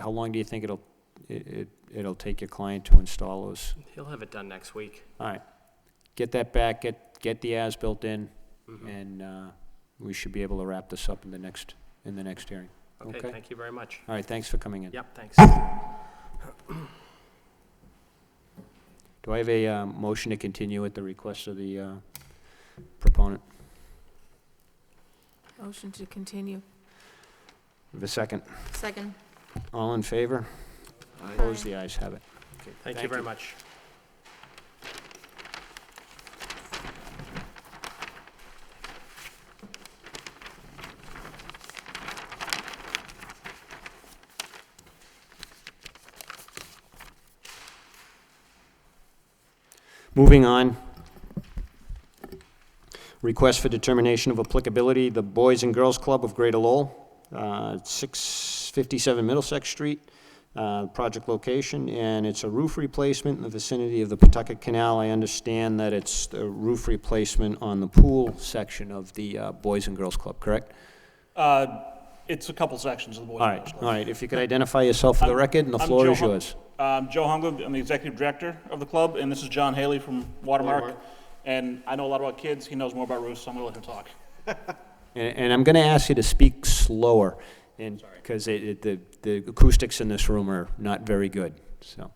[SPEAKER 1] long do you think it'll take your client to install those?
[SPEAKER 8] He'll have it done next week.
[SPEAKER 1] All right. Get that back, get the as-built in, and we should be able to wrap this up in the next hearing.
[SPEAKER 8] Okay, thank you very much.
[SPEAKER 1] All right, thanks for coming in.
[SPEAKER 8] Yep, thanks.
[SPEAKER 1] Do I have a motion to continue at the request of the proponent?
[SPEAKER 4] Motion to continue.
[SPEAKER 1] Have a second?
[SPEAKER 10] Second.
[SPEAKER 1] All in favor? Opposed? The ayes have it. Okay,
[SPEAKER 8] Thank you very much.
[SPEAKER 1] Moving on. Request for determination of applicability, the Boys and Girls Club of Greater Lowell, 657 Middlesex Street, project location, and it's a roof replacement in the vicinity of the Pawtucket Canal. I understand that it's a roof replacement on the pool section of the Boys and Girls Club, correct?
[SPEAKER 11] It's a couple sections of the Boys
[SPEAKER 1] All
[SPEAKER 11] and
[SPEAKER 1] right,
[SPEAKER 11] Girls
[SPEAKER 1] all
[SPEAKER 11] Club.
[SPEAKER 1] right. If you could identify yourself for the record, and the
[SPEAKER 11] I'm
[SPEAKER 1] floor
[SPEAKER 11] Joe
[SPEAKER 1] is yours.
[SPEAKER 11] Joe Hungler, I'm the executive director of the club, and this is John Haley from Watermark. And I know a lot about kids. He knows more about roofs, so I'm going to let him talk.
[SPEAKER 1] And I'm going to ask you to speak slower, and because the acoustics in this room are not very good. So.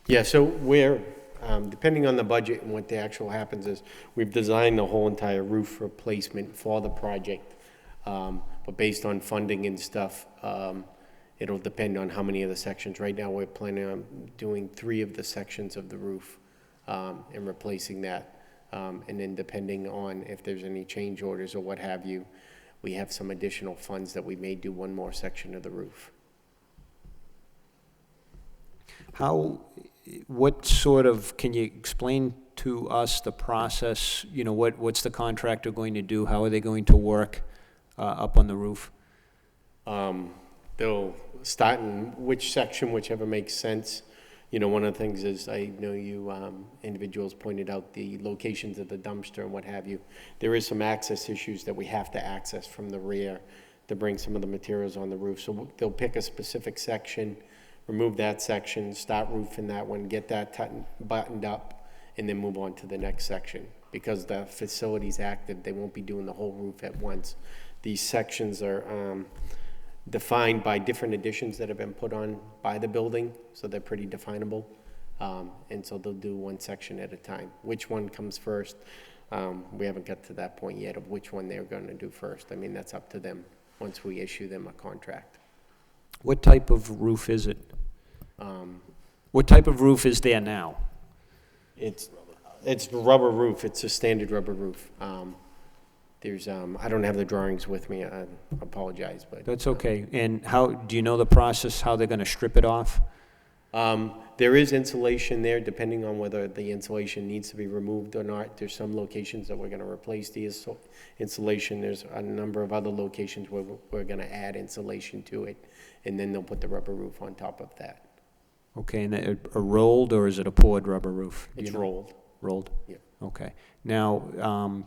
[SPEAKER 12] Yeah, so we're, depending on the budget and what the actual happens is, we've designed the whole entire roof replacement for the project. But based on funding and stuff, it'll depend on how many of the sections. Right now, we're planning on doing 3 of the sections of the roof and replacing that. And then depending on if there's any change orders or what have you, we have some additional funds that we may do 1 more section of the roof.
[SPEAKER 1] What sort of, can you explain to us the process? You know, what's the contractor going to do? How are they going to work up on the roof?
[SPEAKER 12] They'll start in which section, whichever makes sense. You know, one of the things is, I know you individuals pointed out the locations of the dumpster and what have you. There is some access issues that we have to access from the rear to bring some of the materials on the roof. So they'll pick a specific section, remove that section, start roofing that one, get that buttoned up, and then move on to the next section. Because the facility's active, they won't be doing the whole roof at once. These sections are defined by different additions that have been put on by the building, so they're pretty definable. And so they'll do 1 section at a time. Which one comes first? We haven't got to that point yet of which one they're going to do first. I mean, that's up to them once we issue them a contract.
[SPEAKER 1] What type of roof is it? What type of roof is there now?
[SPEAKER 12] It's rubber roof. It's a standard rubber roof. There's, I don't have the drawings with me. I apologize, but.
[SPEAKER 1] That's okay. And how, do you know the process, how they're going to strip it off?
[SPEAKER 12] There is insulation there, depending on whether the insulation needs to be removed or not. There's some locations that we're going to replace the insulation. There's a number of other locations where we're going to add insulation to it, and then they'll put the rubber roof on top of that.
[SPEAKER 1] Okay, and a rolled, or is it a poured rubber roof? Do you
[SPEAKER 12] It's
[SPEAKER 1] know?
[SPEAKER 12] rolled.
[SPEAKER 1] Rolled?
[SPEAKER 12] Yeah.
[SPEAKER 1] Okay. Now,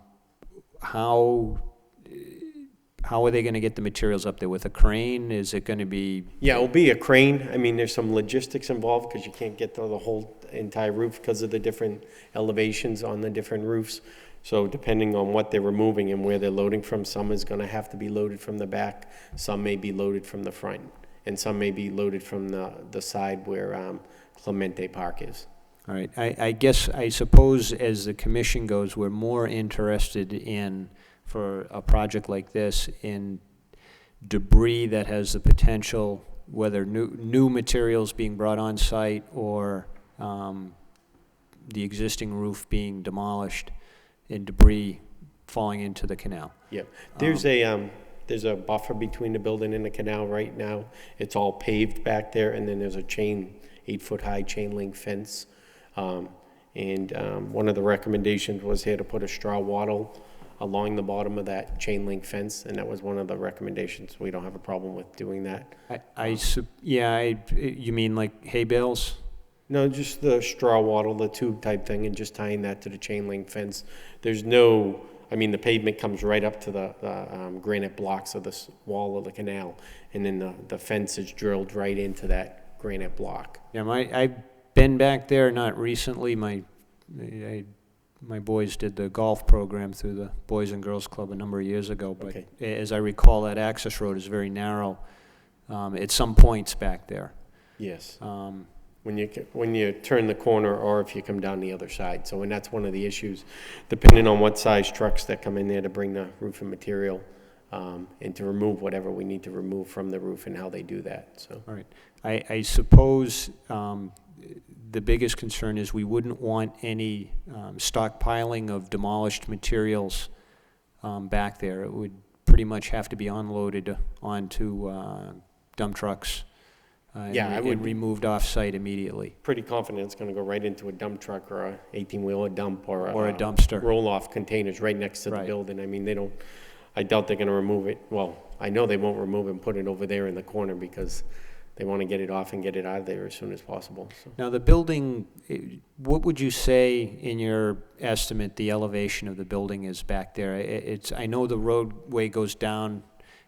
[SPEAKER 1] how are they going to get the materials up there? With a crane? Is it going to be?
[SPEAKER 12] Yeah, it'll be a crane. I mean, there's some logistics involved because you can't get the whole entire roof because of the different elevations on the different roofs. So depending on what they're removing and where they're loading from, some is going to have to be loaded from the back, some may be loaded from the front, and some may be loaded from the side where Clemente Park is.
[SPEAKER 1] All right. I suppose as the commission goes, we're more interested in, for a project like this, in debris that has the potential, whether new materials being brought on site or the existing roof being demolished and debris falling into the canal.
[SPEAKER 12] Yeah, there's a buffer between the building and the canal right now. It's all paved back there, and then there's a 8-foot-high chain link fence. One of the recommendations was here to put a straw wattle along the bottom of that chain link fence, and that was one of the recommendations. We don't have a problem with doing that.
[SPEAKER 1] You mean like hay bales?
[SPEAKER 12] No, just the straw wattle, the tube type thing, and just tying that to the chain link fence. There's no, I mean, the pavement comes right up to the granite blocks of the wall of the canal, and then the fence is drilled right into that granite block.
[SPEAKER 1] Yeah, I've been back there, not recently. My boys did the golf program through the Boys and Girls Club a number of years ago, but
[SPEAKER 12] Okay.
[SPEAKER 1] as I recall, that access road is very narrow at some points back there.
[SPEAKER 12] Yes. When you turn the corner, or if you come down the other side. So, and that's one of the issues, depending on what size trucks that come in there to bring the roofing material, and to remove whatever we need to remove from the roof and how they do that, so.
[SPEAKER 1] All right. I suppose the biggest concern is we wouldn't want any stockpiling of demolished materials back there. It would pretty much have to be unloaded onto dump trucks
[SPEAKER 12] Yeah, I would
[SPEAKER 1] and removed off-site immediately.
[SPEAKER 12] pretty confident it's gonna go right into a dump truck or a 18-wheeler dump or
[SPEAKER 1] Or a dumpster.
[SPEAKER 12] roll-off containers right next to the
[SPEAKER 1] Right.
[SPEAKER 12] building. I mean, I doubt they're gonna remove it. Well, I know they won't remove it and put it over there in the corner because they wanna get it off and get it out of there as soon as possible, so.
[SPEAKER 1] Now, the building, what would you say in your estimate the elevation of the building is back there? I know the roadway goes down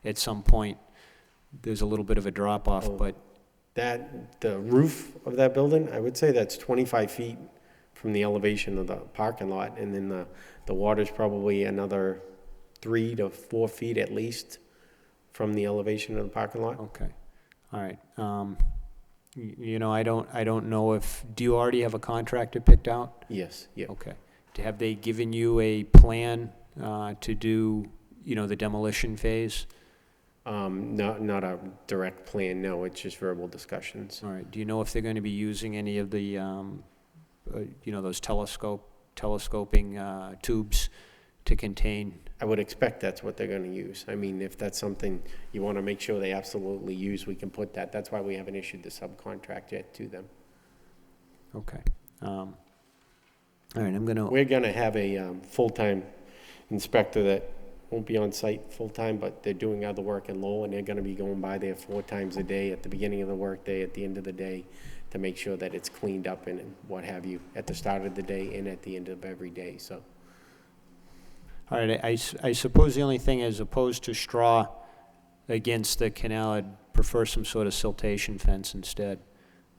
[SPEAKER 1] at some point. There's a little bit of a drop-off,
[SPEAKER 12] Oh.
[SPEAKER 1] but
[SPEAKER 12] The roof of that building, I would say that's 25 feet from the elevation of the parking lot, and then the water's probably another 3 to 4 feet at least from the elevation of the parking lot.
[SPEAKER 1] okay. All right. I don't know do you already have a contractor picked out?
[SPEAKER 12] Yes, yeah.
[SPEAKER 1] Okay. Have they given you a plan to do, the demolition phase?
[SPEAKER 12] Not a direct plan, no, it's just verbal discussions.
[SPEAKER 1] All right. Do you know if they're going to be using any of the, those telescoping tubes to contain?
[SPEAKER 12] I would expect that's what they're gonna use. I mean, if that's something you wanna make sure they absolutely use, we can put that. That's why we haven't issued the subcontract yet to them.
[SPEAKER 1] Okay. All right, I'm going to,
[SPEAKER 12] We're gonna have a full-time inspector that won't be on site full-time, but they're doing other work in Lowell, and they're gonna be going by there 4 times a day, at the beginning of the workday, at the end of the day, to make sure that it's cleaned up and what have you, at the start of the day and at the end of every day, so.
[SPEAKER 1] all right, I suppose the only thing, as opposed to straw against the canal, I'd prefer some sort of siltation fence instead.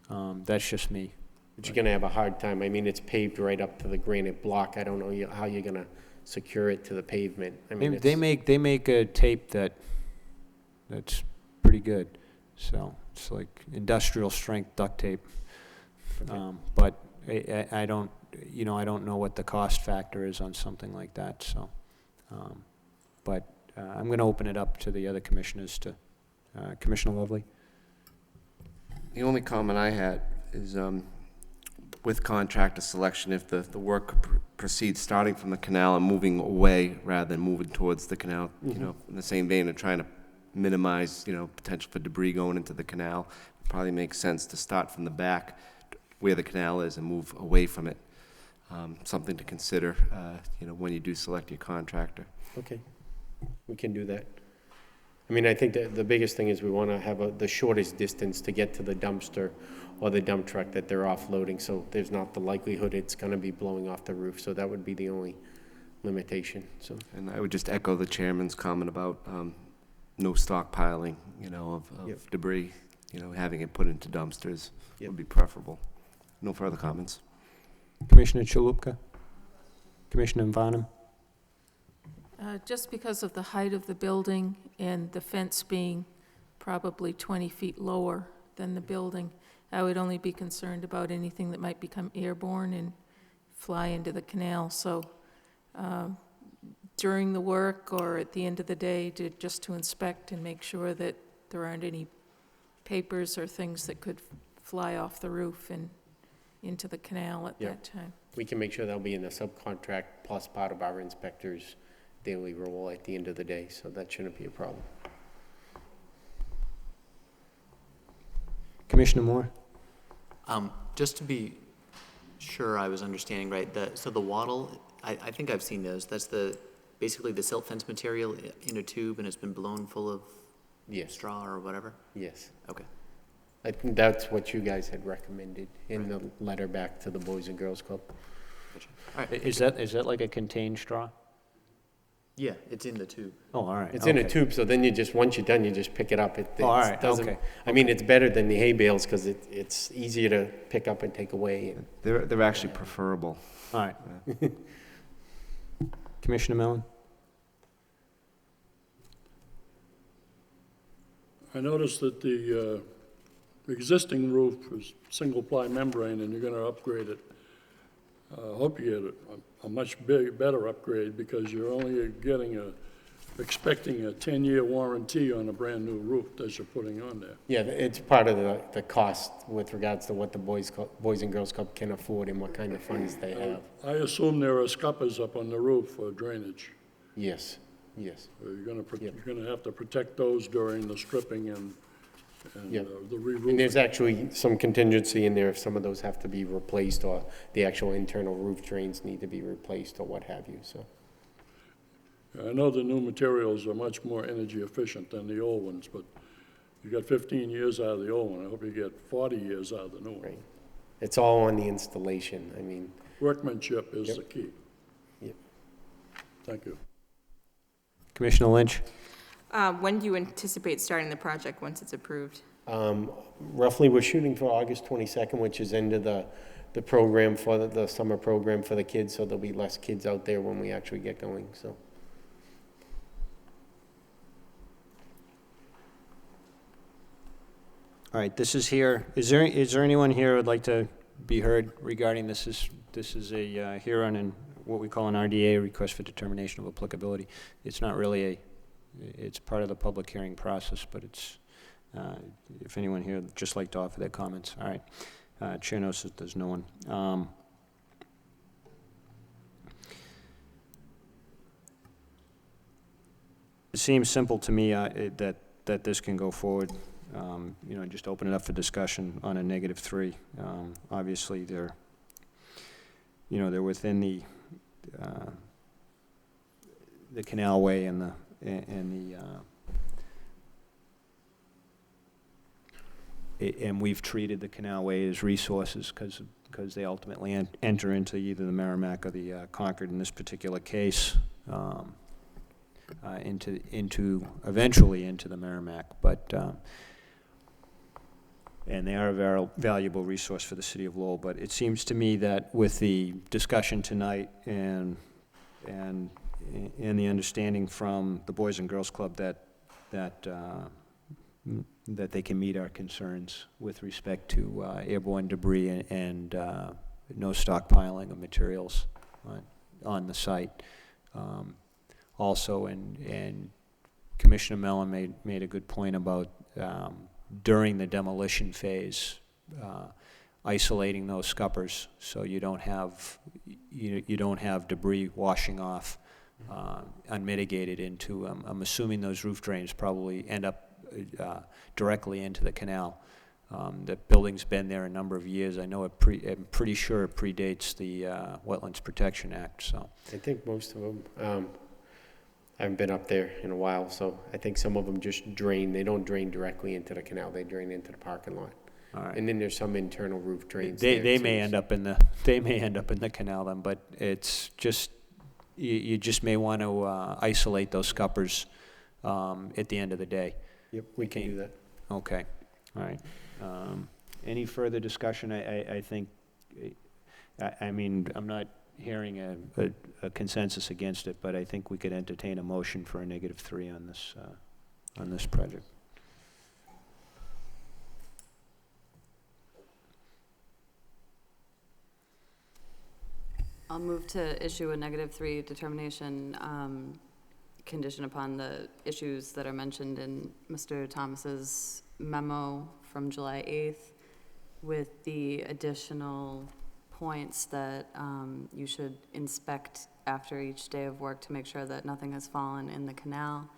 [SPEAKER 1] That's just me.
[SPEAKER 12] But you're gonna have a hard time. I mean, it's paved right up to the granite block. I don't know how you're gonna secure it to the pavement. I mean,
[SPEAKER 1] They make a tape that's pretty good. So it's like industrial strength duct tape.
[SPEAKER 12] Okay.
[SPEAKER 1] But I don't know what the cost factor is on something like that. So, but I'm going to open it up to the other commissioners. To Commissioner Lovely.
[SPEAKER 7] The only comment I had is, with contractor selection, if the work proceeds starting from the canal and moving away rather than moving towards the canal, in the same vein of trying to minimize, potential for debris going into the canal, it probably makes sense to start from the back where the canal is and move away from it. Something to consider, when you do select your contractor.
[SPEAKER 12] Okay, we can do that. I mean, I think that the biggest thing is we want to have the shortest distance to get to the dumpster or the dump truck that they're offloading, so there's not the likelihood it's going to be blowing off the roof, so that would be the only limitation, so.
[SPEAKER 7] And I would just echo the chairman's comment about no stockpiling, of
[SPEAKER 12] Yep.
[SPEAKER 7] debris, having it put into dumpsters
[SPEAKER 12] Yep.
[SPEAKER 7] would be preferable. No further comments.
[SPEAKER 1] Commissioner Chalupka? Commissioner Varnum?
[SPEAKER 4] Just because of the height of the building and the fence being probably 20 feet lower than the building, I would only be concerned about anything that might become airborne and fly into the canal. So during the work or at the end of the day, just to inspect and make sure that there aren't any papers or things that could fly off the roof and into the canal at
[SPEAKER 12] Yeah.
[SPEAKER 4] that time.
[SPEAKER 12] We can make sure they'll be in the subcontract plus part of our inspector's daily role at the end of the day, so that shouldn't be a problem.
[SPEAKER 1] Commissioner Moore?
[SPEAKER 5] Just to be sure I was understanding right, so the wattle, I think I've seen those. That's the basically the silt fence material in a tube and it's been blown full of
[SPEAKER 12] Yes,
[SPEAKER 5] straw or whatever?
[SPEAKER 12] yes.
[SPEAKER 5] Okay.
[SPEAKER 12] I think that's what you guys had recommended in the letter back to the Boys and Girls Club.
[SPEAKER 5] Gotcha. All right.
[SPEAKER 1] Is that like a contained straw?
[SPEAKER 5] Yeah, it's in the tube.
[SPEAKER 1] Oh, all right.
[SPEAKER 12] It's in a
[SPEAKER 1] okay.
[SPEAKER 12] tube, so then you just, once you're done, you just pick it up.
[SPEAKER 1] Oh, all right,
[SPEAKER 12] doesn't-
[SPEAKER 1] okay.
[SPEAKER 12] I mean, it's better than the hay bales because it's easier to pick up and take away.
[SPEAKER 7] They're actually preferable.
[SPEAKER 1] All right. Commissioner Mellon?
[SPEAKER 6] I noticed that the existing roof is single-ply membrane, and you're gonna upgrade it. I hope you get a much better upgrade, because you're only expecting a 10-year warranty on a brand-new roof that you're putting on there.
[SPEAKER 12] Yeah, it's part of the cost with regards to what the Boys and Girls Club can afford and what kind of funds they have.
[SPEAKER 6] I assume there are scuppers up on the roof for drainage.
[SPEAKER 12] Yes, yes.
[SPEAKER 6] So you're
[SPEAKER 12] Yep.
[SPEAKER 6] gonna have to protect those during the stripping and
[SPEAKER 12] Yep.
[SPEAKER 6] the
[SPEAKER 12] And
[SPEAKER 6] re-roofing.
[SPEAKER 12] there's actually some contingency in there if some of those have to be replaced, or the actual internal roof drains need to be replaced, or what have you, so.
[SPEAKER 6] I know the new materials are much more energy efficient than the old ones, but you got 15 years out of the old one. I hope you get 40 years out of the new one.
[SPEAKER 12] Right. It's all on the installation, I mean,
[SPEAKER 6] Workmanship is
[SPEAKER 12] Yep.
[SPEAKER 6] the key.
[SPEAKER 12] Yep.
[SPEAKER 6] Thank you.
[SPEAKER 1] Commissioner Lynch?
[SPEAKER 10] When do you anticipate starting the project once it's approved?
[SPEAKER 12] roughly, we're shooting for August 22nd, which is into the program for the summer program for the kids, so there'll be less kids out there when we actually get going, so.
[SPEAKER 1] All right, this is here, is there anyone here who'd like to be heard regarding this? This is a hearing and what we call an RDA, request for determination of applicability. It's not really it's part of the public hearing process, but it's, if anyone here would just like to offer their comments. All right, Chair knows that there's no one. It seems simple to me that this can go forward. You know, just open it up for discussion on a -3. Obviously, they're within the canalway and we've treated the canalway as resources because they ultimately enter into either the Merrimack or the Concord in this particular case, eventually into the Merrimack, but. And they are a very valuable resource for the city of Lowell. But it seems to me that with the discussion tonight and the understanding from the Boys and Girls Club that they can meet our concerns with respect to airborne debris and no stockpiling of materials on the site. Also, and Commissioner Mellon made a good point about during the demolition phase, isolating those scuppers so you don't have debris washing off unmitigated into. I'm assuming those roof drains probably end up directly into the canal. The building's been there a number of years. I know I'm pretty sure it predates the Wetlands Protection Act. So
[SPEAKER 12] I think most of them. I haven't been up there in a while, so I think some of them just drain. They don't drain directly into the canal. They drain into the parking lot.
[SPEAKER 1] all right.
[SPEAKER 12] And then there's some internal roof drains.
[SPEAKER 1] They
[SPEAKER 12] there,
[SPEAKER 1] may
[SPEAKER 12] too,
[SPEAKER 1] end
[SPEAKER 12] so.
[SPEAKER 1] up in the canal then, but it's just you just may want to isolate those scuppers at the end of the day.
[SPEAKER 12] Yep, we can do that.
[SPEAKER 1] Okay, all right. Any further discussion? I think. I mean, I'm not hearing a consensus against it, but I think we could entertain a motion for a -3 on this project.
[SPEAKER 9] I'll move to issue a -3 determination condition upon the issues that are mentioned in Mr. Thomas's memo from July 8th, with the additional points that you should inspect after each day of work to make sure that nothing has fallen in the canal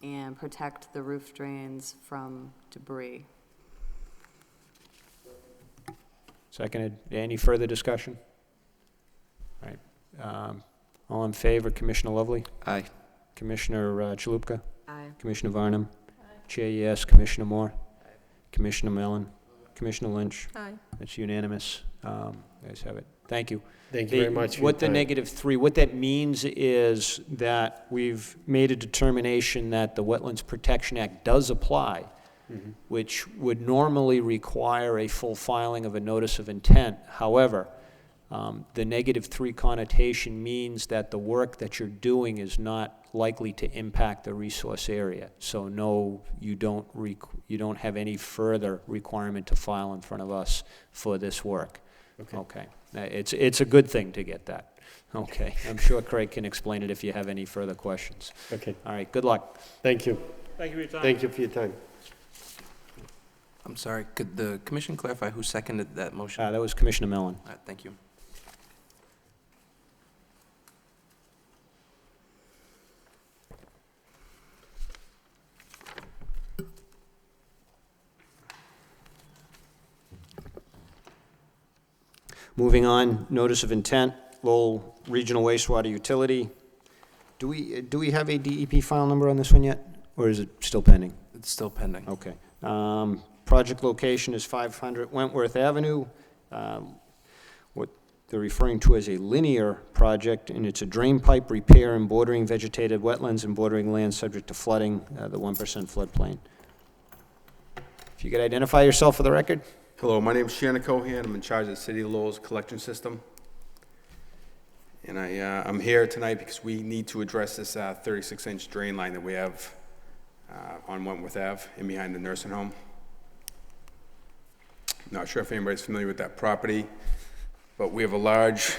[SPEAKER 9] and protect the roof drains from debris.
[SPEAKER 1] Seconded. Any further discussion? All right. All in favor, Commissioner Lovely?
[SPEAKER 7] Aye.
[SPEAKER 1] Commissioner Chalupka?
[SPEAKER 9] Aye.
[SPEAKER 1] Commissioner Varnum? Chair, yes. Commissioner Moore? Commissioner Mellon? Commissioner Lynch?
[SPEAKER 10] Aye.
[SPEAKER 1] That's unanimous. Guys have it. Thank you.
[SPEAKER 12] Thank you very much for your
[SPEAKER 1] What the
[SPEAKER 12] time.
[SPEAKER 1] -3, what that means is that we've made a determination that the Wetlands Protection Act does apply,
[SPEAKER 12] Mhm.
[SPEAKER 1] which would normally require a full filing of a notice of intent. However, the -3 connotation means that the work that you're doing is not likely to impact the resource area. So no, you don't have any further requirement to file in front of us for this work.
[SPEAKER 12] Okay.
[SPEAKER 1] Okay. It's a good thing to get that. Okay. I'm sure Craig can explain it if you have any further questions.
[SPEAKER 12] Okay,
[SPEAKER 1] All right, good luck.
[SPEAKER 12] thank you.
[SPEAKER 11] Thank you for your time.
[SPEAKER 12] Thank you for your time.
[SPEAKER 2] I'm sorry, could the commission clarify who seconded that motion?
[SPEAKER 1] That was Commissioner Mellon.
[SPEAKER 2] All right, thank you.
[SPEAKER 1] Moving on, notice of intent, Lowell Regional Wastewater Utility. Do we have a DEP file number on this one yet, or is it still pending?
[SPEAKER 2] It's still pending.
[SPEAKER 1] Okay. Project location is 500 Wentworth Avenue. What they're referring to as a linear project, and it's a drain pipe repair and bordering vegetated wetlands and bordering land subject to flooding, the 1% floodplain. If you could identify yourself for the record?
[SPEAKER 13] Hello, my name is Shannon Cohan. I'm in charge of the City of Lowell's collection system. And I'm here tonight because we need to address this 36-inch drain line that we have on Wentworth Ave and behind the nursing home. Not sure if anybody's familiar with that property, but we have a large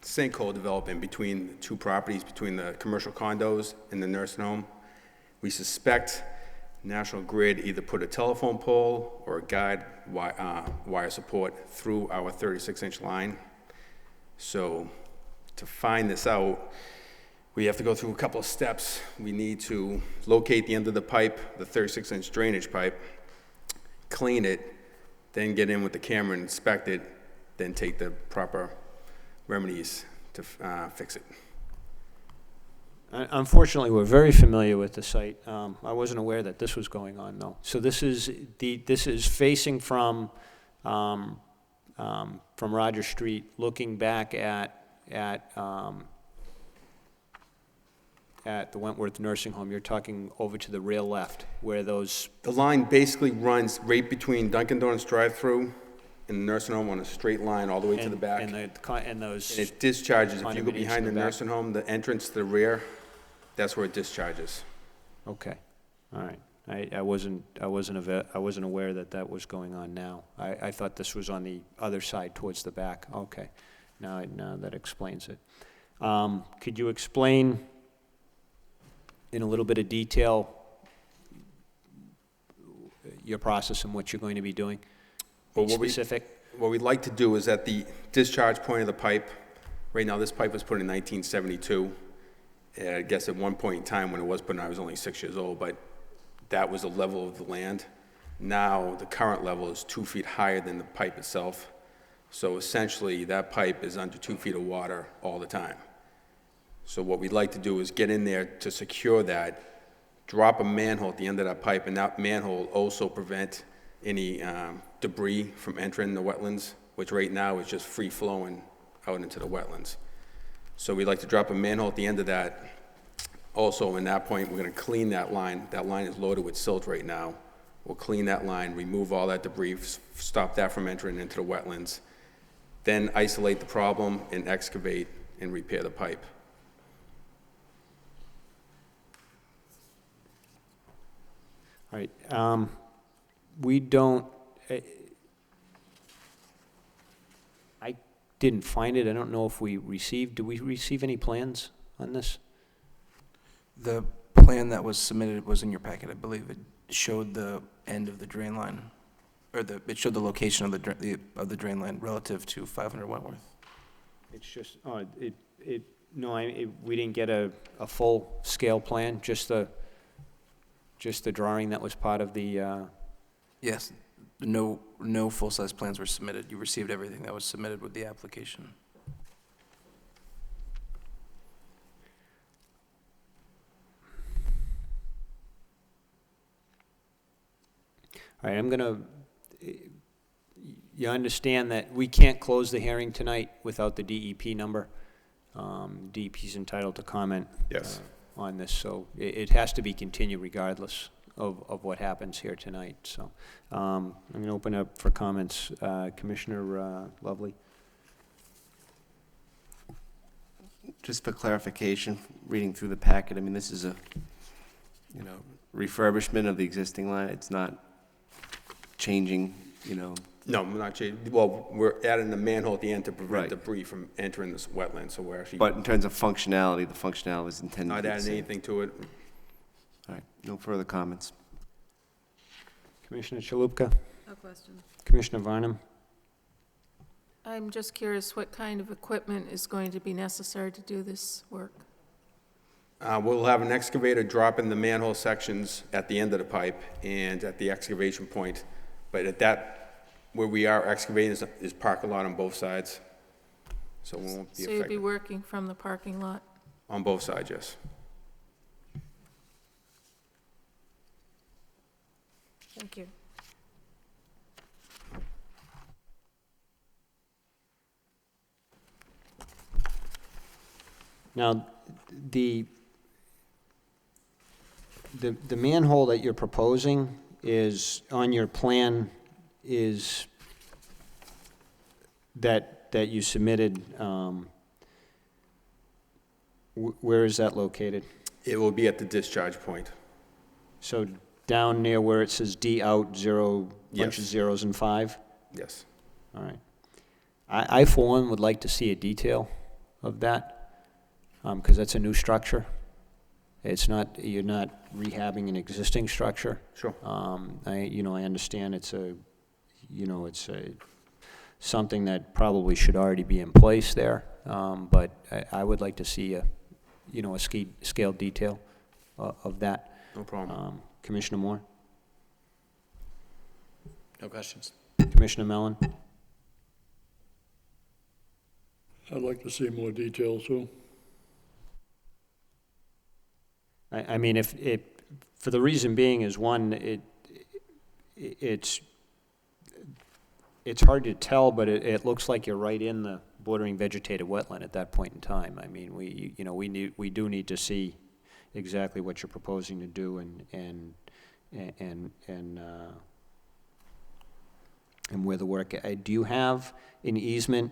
[SPEAKER 13] sinkhole developing between the two properties, between the commercial condos and the nursing home. We suspect National Grid either put a telephone pole or a guide wire support through our 36-inch line. So to find this out, we have to go through a couple of steps. We need to locate the end of the pipe, the 36-inch drainage pipe, clean it, then get in with the camera and inspect it, then take the proper remedies to fix it.
[SPEAKER 1] Unfortunately, we're very familiar with the site. I wasn't aware that this was going on, though. So this is facing from Roger Street, looking back at the Wentworth Nursing Home. You're talking over to the rear left, where those...
[SPEAKER 13] The line basically runs right between Dunkin' Donuts drive-through and the nursing home on a straight line all the way to the back.
[SPEAKER 1] And those...
[SPEAKER 13] And it discharges, if you go
[SPEAKER 1] condominiums
[SPEAKER 13] behind
[SPEAKER 1] in
[SPEAKER 13] the
[SPEAKER 1] the back.
[SPEAKER 13] nursing home, the entrance to the rear, that's where it discharges.
[SPEAKER 1] Okay, all right. I wasn't aware that that was going on now. I thought this was on the other side towards the back. Okay, now that explains it. Could you explain in a little bit of detail your process and what you're going to be doing?
[SPEAKER 13] Well,
[SPEAKER 1] Be specific.
[SPEAKER 13] What we'd like to do is at the discharge point of the pipe, right now this pipe was put in 1972. I guess at one point in time when it was put in, I was only 6 years old, but that was the level of the land. Now, the current level is 2 feet higher than the pipe itself. So essentially, that pipe is under 2 feet of water all the time. So what we'd like to do is get in there to secure that, drop a manhole at the end of that pipe, and that manhole will also prevent any debris from entering the wetlands, which right now is just free flowing out into the wetlands. So we'd like to drop a manhole at the end of that. Also, in that point, we're going to clean that line. That line is loaded with silt right now. We'll clean that line, remove all that debris, stop that from entering into the wetlands, then isolate the problem and excavate and repair the pipe.
[SPEAKER 1] All right. We don't... I didn't find it. I don't know if we received... Did we receive any plans on this?
[SPEAKER 2] The plan that was submitted was in your packet, I believe. It showed the end of the drain line, or it showed the location of the drain line relative to 500 Wentworth.
[SPEAKER 1] It's just... we didn't get a full-scale plan, just the drawing that was part of the...
[SPEAKER 2] Yes, no full-size plans were submitted. You received everything that was submitted with the application.
[SPEAKER 1] All right, I'm gonna, you understand that we can't close the hearing tonight without the DEP number. DEP's entitled to comment.
[SPEAKER 13] Yes.
[SPEAKER 1] On this, so it has to be continued regardless of what happens here tonight, so. I'm gonna open up for comments. Commissioner Lovely?
[SPEAKER 7] Just for clarification, reading through the packet, I mean, this is a, refurbishment of the existing line. It's not changing,
[SPEAKER 13] No, we're not changing, well, we're adding the manhole at the end to prevent
[SPEAKER 7] Right.
[SPEAKER 13] debris from entering this wetland, so we're actually
[SPEAKER 7] but in terms of functionality, the functionality is intended to
[SPEAKER 13] not
[SPEAKER 7] be the
[SPEAKER 13] adding
[SPEAKER 7] same.
[SPEAKER 13] anything to it.
[SPEAKER 7] All right, no further comments.
[SPEAKER 1] Commissioner Chalupka?
[SPEAKER 9] No question.
[SPEAKER 1] Commissioner Varnum?
[SPEAKER 4] I'm just curious what kind of equipment is going to be necessary to do this work?
[SPEAKER 13] We'll have an excavator drop in the manhole sections at the end of the pipe and at the excavation point, but at that, where we are excavating is parking lot on both sides, so we won't be
[SPEAKER 4] So you'll be
[SPEAKER 13] affected.
[SPEAKER 4] working from the parking lot?
[SPEAKER 13] On both sides, yes.
[SPEAKER 4] Thank you.
[SPEAKER 1] Now, the manhole that you're proposing is, on your plan, is that you submitted, where is that located?
[SPEAKER 13] It will be at the discharge point.
[SPEAKER 1] So down near where it says D out, zero, bunch of
[SPEAKER 13] Yes.
[SPEAKER 1] zeros and 5?
[SPEAKER 13] Yes.
[SPEAKER 1] All right. I for one, would like to see a detail of that, because that's a new structure. It's not, you're not rehabbing an existing structure.
[SPEAKER 13] Sure.
[SPEAKER 1] I understand it's something that probably should already be in place there, but I would like to see a scale detail of that.
[SPEAKER 13] No problem.
[SPEAKER 1] Commissioner Moore?
[SPEAKER 5] No questions.
[SPEAKER 1] Commissioner Mellon?
[SPEAKER 6] I'd like to see more details too.
[SPEAKER 1] I mean, if for the reason being is, one, it's hard to tell, but it looks like you're right in the bordering vegetated wetland at that point in time. I mean, we do need to see exactly what you're proposing to do and where the work. Do you have an easement?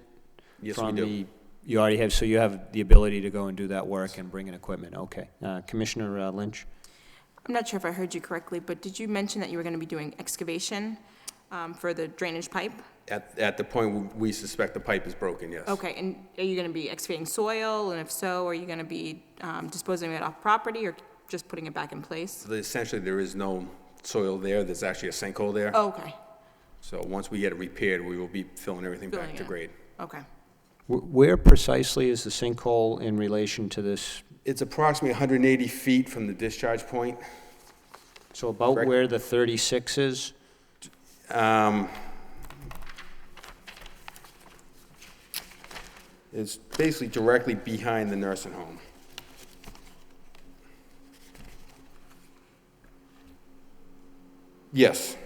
[SPEAKER 13] Yes, we
[SPEAKER 1] from
[SPEAKER 13] do.
[SPEAKER 1] You already have, so you have the ability to go and do that work and bring in equipment, okay. Commissioner Lynch?
[SPEAKER 10] I'm not sure if I heard you correctly, but did you mention that you were going to be doing excavation for the drainage pipe?
[SPEAKER 13] At the point we suspect the pipe is broken, yes.
[SPEAKER 10] Okay, and are you going to be excavating soil? And if so, are you going to be disposing of it off property or just putting it back in place?
[SPEAKER 13] So essentially, there is no soil there. There's actually a sinkhole there.
[SPEAKER 10] Oh, okay,
[SPEAKER 13] So once we get it repaired, we will be filling everything back
[SPEAKER 10] Filling
[SPEAKER 13] to
[SPEAKER 10] it.
[SPEAKER 13] grade.
[SPEAKER 10] okay.
[SPEAKER 1] Where precisely is the sinkhole in relation to this?
[SPEAKER 13] It's approximately 180 feet from the discharge point.
[SPEAKER 1] So about
[SPEAKER 13] Correct.
[SPEAKER 1] where the 36 is?
[SPEAKER 13] It's basically directly behind the nursing home. Yes.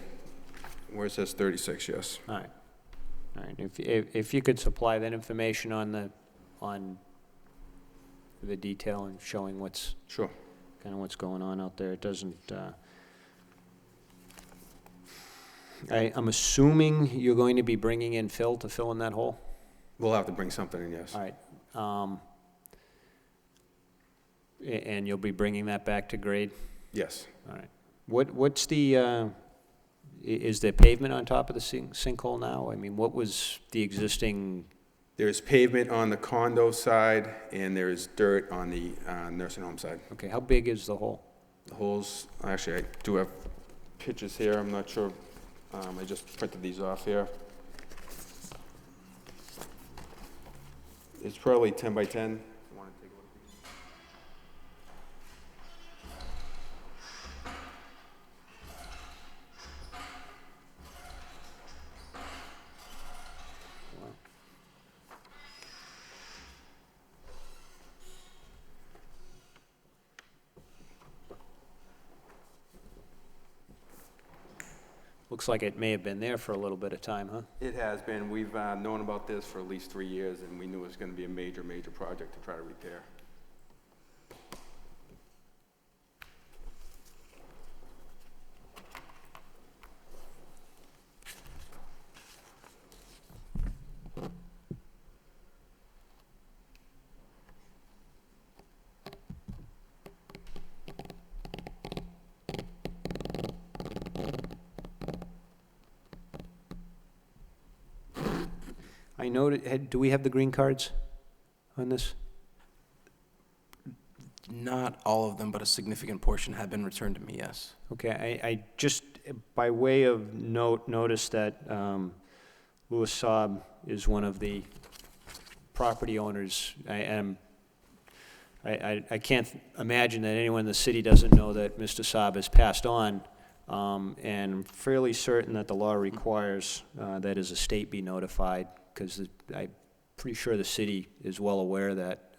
[SPEAKER 13] Where it says 36, yes.
[SPEAKER 1] All right. All right, if you could supply that information on the detail and showing what's,
[SPEAKER 13] Sure.
[SPEAKER 1] kind of what's going on out there, it doesn't, I'm assuming you're going to be bringing in fill to fill in that hole?
[SPEAKER 13] We'll have to bring something in, yes.
[SPEAKER 1] All right. And you'll be bringing that back to grade?
[SPEAKER 13] Yes.
[SPEAKER 1] All right. What's the, is there pavement on top of the sinkhole now? I mean, what was the existing?
[SPEAKER 13] There's pavement on the condo side, and there's dirt on the nursing home side.
[SPEAKER 1] Okay, how big is the hole?
[SPEAKER 13] The holes, actually, I do have pictures here, I'm not sure. I just printed these off here. It's probably 10 by 10.
[SPEAKER 1] Well, looks like it may have been there for a little bit of time, huh?
[SPEAKER 13] It has been. We've known about this for at least 3 years, and we knew it was going to be a major, major project to try to repair.
[SPEAKER 1] I noted, do we have the green cards on this?
[SPEAKER 2] Not all of them, but a significant portion have been returned to me, yes.
[SPEAKER 1] Okay, I just, by way of noticed that Louis Saab is one of the property owners. I can't imagine that anyone in the city doesn't know that Mr. Saab has passed on, and I'm fairly certain that the law requires that his estate be notified, because I'm pretty sure the city is well aware that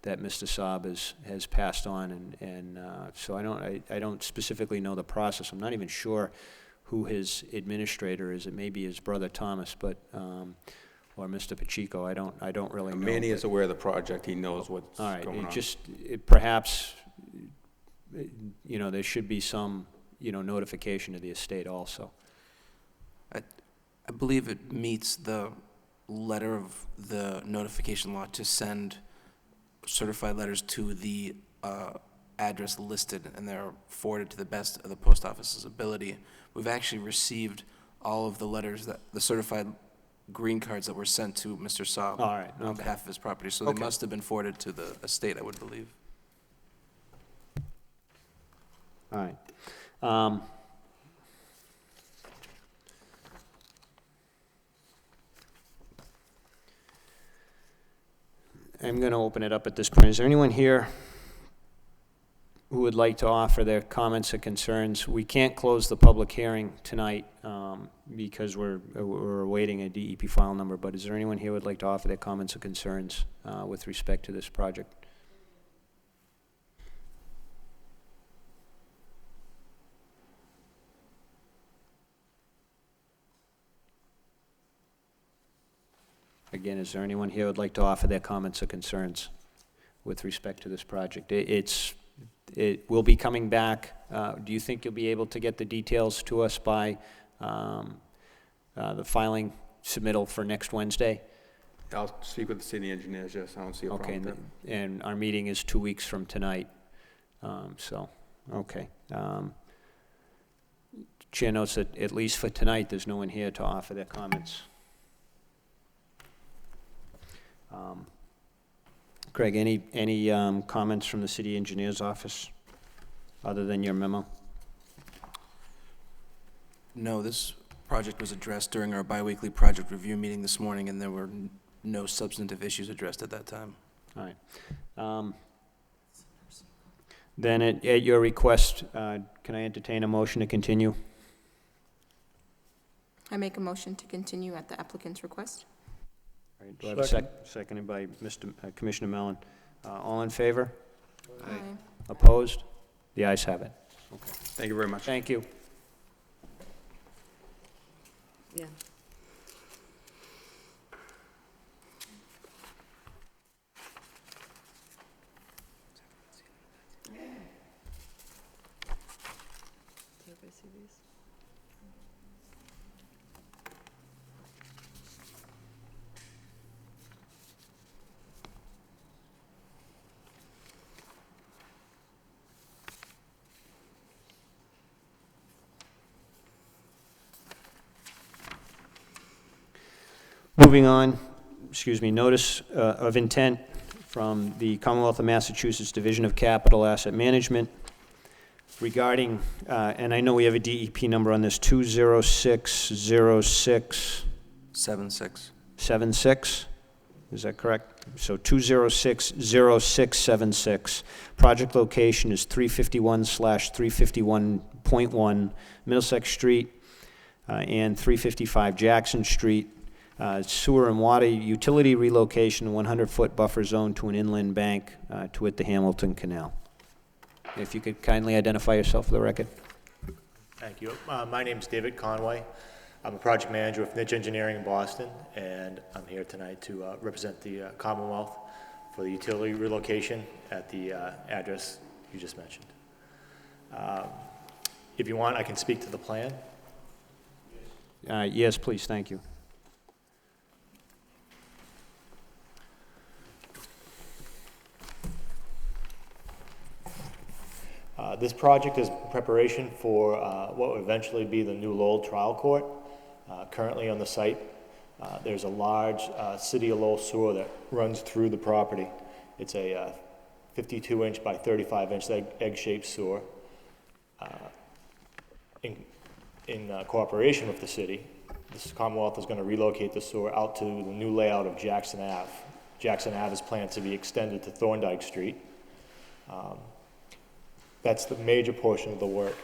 [SPEAKER 1] that Mr. Saab has passed on, and so I don't specifically know the process. I'm not even sure who his administrator is. It may be his brother Thomas, but or Mr. Pacheco. I don't really know.
[SPEAKER 13] Manny is aware of the project. He knows what's
[SPEAKER 1] All right,
[SPEAKER 13] going on.
[SPEAKER 1] Perhaps, there should be some, notification to the estate also.
[SPEAKER 2] I believe it meets the letter of the notification law to send certified letters to the address listed, and they're forwarded to the best of the post office's ability. We've actually received all of the letters, the certified green cards that were sent to Mr. Saab
[SPEAKER 1] All right,
[SPEAKER 2] on
[SPEAKER 1] okay.
[SPEAKER 2] behalf of his property, so
[SPEAKER 1] Okay.
[SPEAKER 2] they must have been forwarded to the estate, I would believe.
[SPEAKER 1] All right. I'm going to open it up at this point. Is there anyone here who would like to offer their comments or concerns? We can't close the public hearing tonight because we're awaiting a DEP file number, but is there anyone here who would like to offer their comments or concerns with respect to this project? Again, is there anyone here who would like to offer their comments or concerns with respect to this project? It will be coming back. Do you think you'll be able to get the details to us by the filing submittal for next Wednesday?
[SPEAKER 13] I'll speak with the city engineers, yes, I don't see a
[SPEAKER 1] Okay,
[SPEAKER 13] problem with that.
[SPEAKER 1] and our meeting is 2 weeks from tonight, okay. Chair notes that at least for tonight, there's no one here to offer their comments. Craig, any comments from the city engineer's office, other than your memo?
[SPEAKER 2] No, this project was addressed during our biweekly project review meeting this morning, and there were no substantive issues addressed at that time.
[SPEAKER 1] All right. Then at your request, can I entertain a motion to continue?
[SPEAKER 10] I make a motion to continue at the applicant's request.
[SPEAKER 1] All right, do I have a seconded by Commissioner Mellon. All in favor?
[SPEAKER 10] Aye.
[SPEAKER 1] Opposed? The ayes have it. Okay.
[SPEAKER 13] Thank you very much.
[SPEAKER 1] Thank you.
[SPEAKER 9] Yeah. Everybody see these?
[SPEAKER 1] Moving on, notice of intent from the Commonwealth of Massachusetts Division of Capital Asset Management regarding, and I know we have a DEP number on this, 2060676. Is that correct? So 2060676. Project location is 351/351.1 Middlesex Street and 355 Jackson Street. Sewer and water utility relocation, 100-foot buffer zone to an inland bank to wit the Hamilton Canal. If you could kindly identify yourself for the record.
[SPEAKER 14] Thank you. My name's David Conway. I'm a project manager with Niche Engineering in Boston, and I'm here tonight to represent the Commonwealth for the utility relocation at the address you just mentioned. If you want, I can speak to the plan.
[SPEAKER 1] Yes, please, thank you.
[SPEAKER 14] This project is preparation for what will eventually be the new Lowell trial court. Currently on the site, there's a large City of Lowell sewer that runs through the property. It's a 52-inch by 35-inch egg-shaped sewer. In cooperation with the city, this Commonwealth is going to relocate the sewer out to the new layout of Jackson Ave. Jackson Ave is planned to be extended to Thorndike Street. That's the major portion of the work.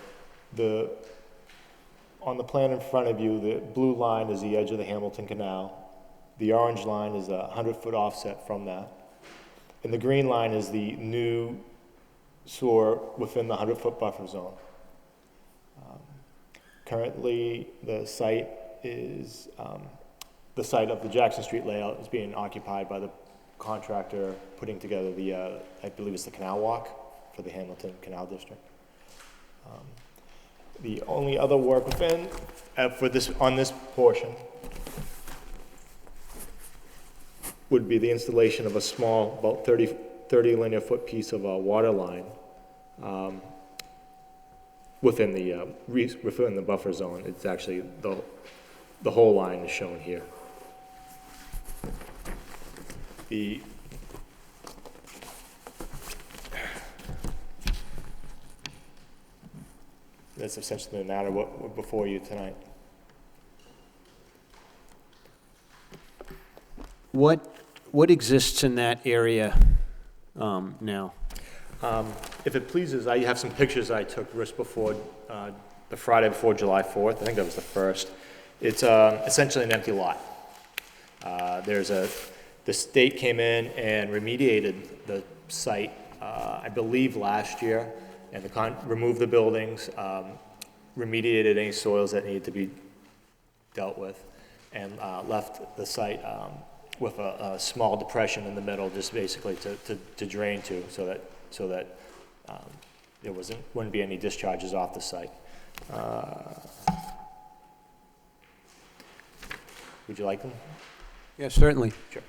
[SPEAKER 14] On the plan in front of you, the blue line is the edge of the Hamilton Canal. The orange line is a 100-foot offset from that. And the green line is the new sewer within the 100-foot buffer zone. Currently, the site of the Jackson Street layout is being occupied by the contractor putting together the, I believe it's the canal walk for the Hamilton Canal District. The only other work within, on this portion would be the installation of a small, about 30 linear foot piece of a water line within the buffer zone. It's actually, the whole line is shown here. That's essentially the matter before you tonight.
[SPEAKER 1] What exists in that area now?
[SPEAKER 14] If it pleases, I have some pictures I took just before, the Friday before July 4th. I think that was the first. It's essentially an empty lot. The state came in and remediated the site, I believe last year, and removed the buildings, remediated any soils that needed to be dealt with, and left the site with a small depression in the middle, just basically to drain to, so that there wouldn't be any discharges off the site. Would you like them?
[SPEAKER 1] Yeah, certainly.
[SPEAKER 14] Sure.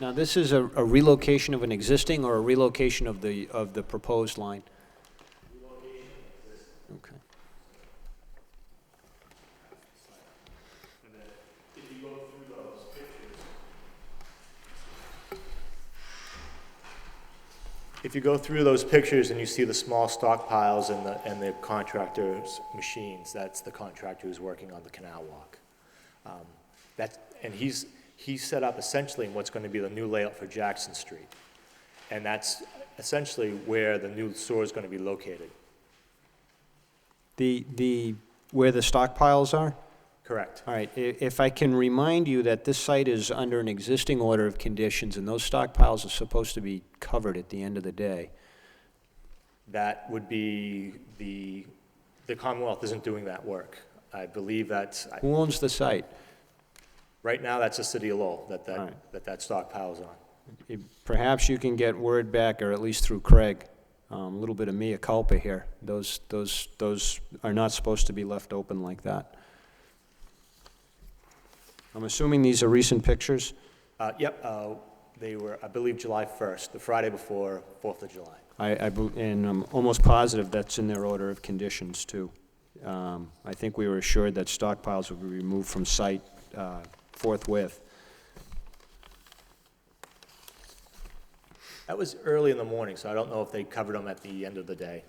[SPEAKER 1] Now, this is a relocation of an existing or a relocation of the proposed line? Relocation of existing. Okay.
[SPEAKER 14] And then if you go through those pictures, and you see the small stockpiles and the contractor's machines, that's the contractor who's working on the canal walk. And he's set up essentially in what's going to be the new layout for Jackson Street. And that's essentially where the new sewer is going to be located.
[SPEAKER 1] Where the stockpiles are?
[SPEAKER 14] Correct.
[SPEAKER 1] All right, if I can remind you that this site is under an existing order of conditions, and those stockpiles are supposed to be covered at the end of the day.
[SPEAKER 14] That would be the Commonwealth isn't doing that work. I believe that's...
[SPEAKER 1] Who owns the site?
[SPEAKER 14] Right now, that's the City of Lowell that stockpiles on.
[SPEAKER 1] Perhaps you can get word back, or at least through Craig, a little bit of mea culpa here. Those are not supposed to be left open like that. I'm assuming these are recent pictures?
[SPEAKER 14] Yep, they were, I believe, July 1st, the Friday before 4th of July.
[SPEAKER 1] And I'm almost positive that's in their order of conditions, too. I think we were assured that stockpiles would be removed from site forthwith.
[SPEAKER 14] That was early in the morning, so I don't know if they covered them at the end of the day.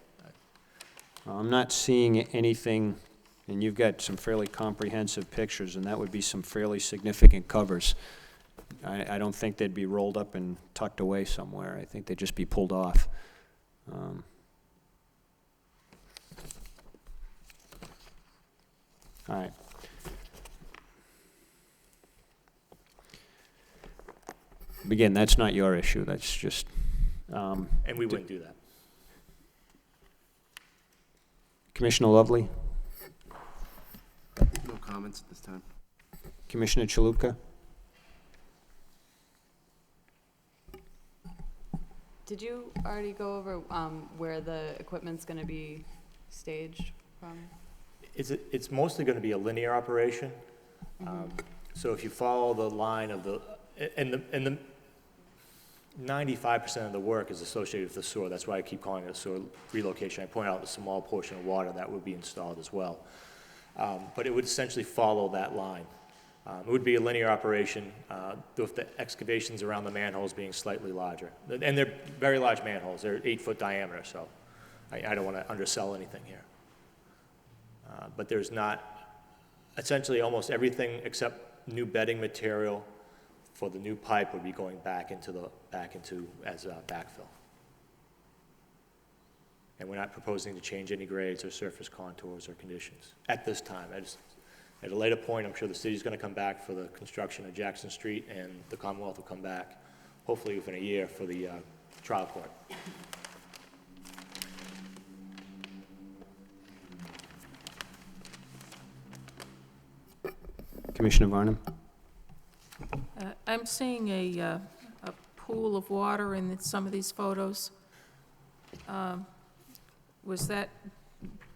[SPEAKER 1] I'm not seeing anything, and you've got some fairly comprehensive pictures, and that would be some fairly significant covers. I don't think they'd be rolled up and tucked away somewhere. I think they'd just be pulled off. All right. Again, that's not your issue, that's just...
[SPEAKER 14] And we wouldn't do that.
[SPEAKER 1] Commissioner Lovely,
[SPEAKER 7] No comments at this time.
[SPEAKER 1] Commissioner Chalupa.
[SPEAKER 9] Did you already go over where the equipment's going to be staged from?
[SPEAKER 14] It's mostly going to be a linear operation. So if you follow the line of the 95% of the work is associated with the sewer. That's why I keep calling it a sewer relocation. I point out the small portion of water that would be installed as well. But it would essentially follow that line. It would be a linear operation with the excavations around the manholes being slightly larger. And they're very large manholes. They're 8-foot diameter, so I don't want to undersell anything here. But there's not, essentially almost everything except new bedding material for the new pipe would be going back into as backfill. And we're not proposing to change any grades or surface contours or conditions at this time. At a later point, I'm sure the city's going to come back for the construction of Jackson Street, and the Commonwealth will come back, hopefully within a year, for the trial court.
[SPEAKER 1] Commissioner Varnum.
[SPEAKER 4] I'm seeing a pool of water in some of these photos. Was that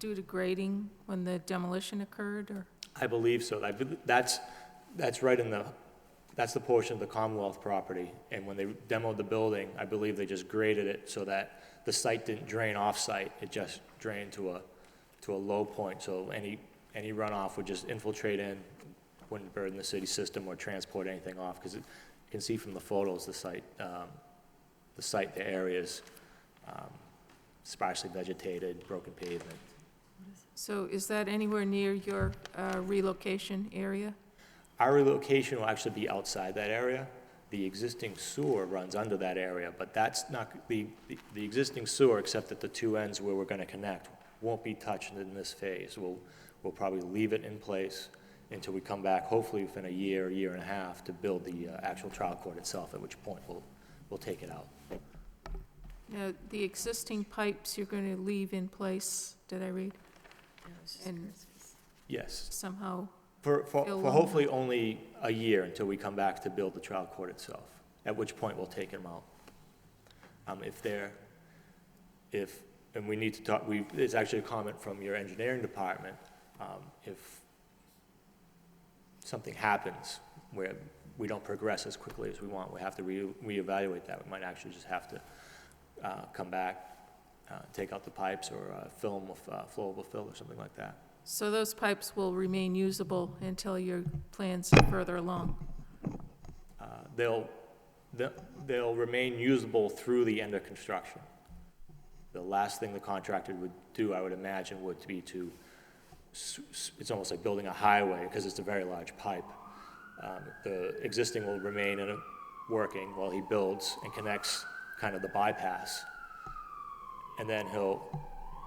[SPEAKER 4] due to grading when the demolition occurred, or?
[SPEAKER 14] I believe so. That's right that's the portion of the Commonwealth property. And when they demoed the building, I believe they just graded it so that the site didn't drain off-site. It just drained to a low point. So any runoff would just infiltrate in, wouldn't burden the city system or transport anything off. Because you can see from the photos, the area is sparsely vegetated, broken pavement.
[SPEAKER 4] So is that anywhere near your relocation area?
[SPEAKER 14] Our relocation will actually be outside that area. The existing sewer runs under that area, but that's not, the existing sewer, except at the two ends where we're gonna connect, won't be touched in this phase. We'll probably leave it in place until we come back, hopefully within a year and a half, to build the actual trial court itself, at which point we'll take it out.
[SPEAKER 4] Now, the existing pipes you're going to leave in place, did I read? And
[SPEAKER 14] Yes.
[SPEAKER 4] somehow,
[SPEAKER 14] For
[SPEAKER 4] fill them.
[SPEAKER 14] hopefully only a year until we come back to build the trial court itself, at which point we'll take them out. And we need to talk, it's actually a comment from your engineering department, if something happens where we don't progress as quickly as we want, we have to reevaluate that. We might actually just have to come back, take out the pipes, or fill them with flowable fill or something like that.
[SPEAKER 4] so those pipes will remain usable until your plans are further along?
[SPEAKER 14] They'll remain usable through the end of construction. The last thing the contractor would do, I would imagine, would be to, it's almost like building a highway, because it's a very large pipe. The existing will remain working while he builds and connects kind of the bypass. And then he'll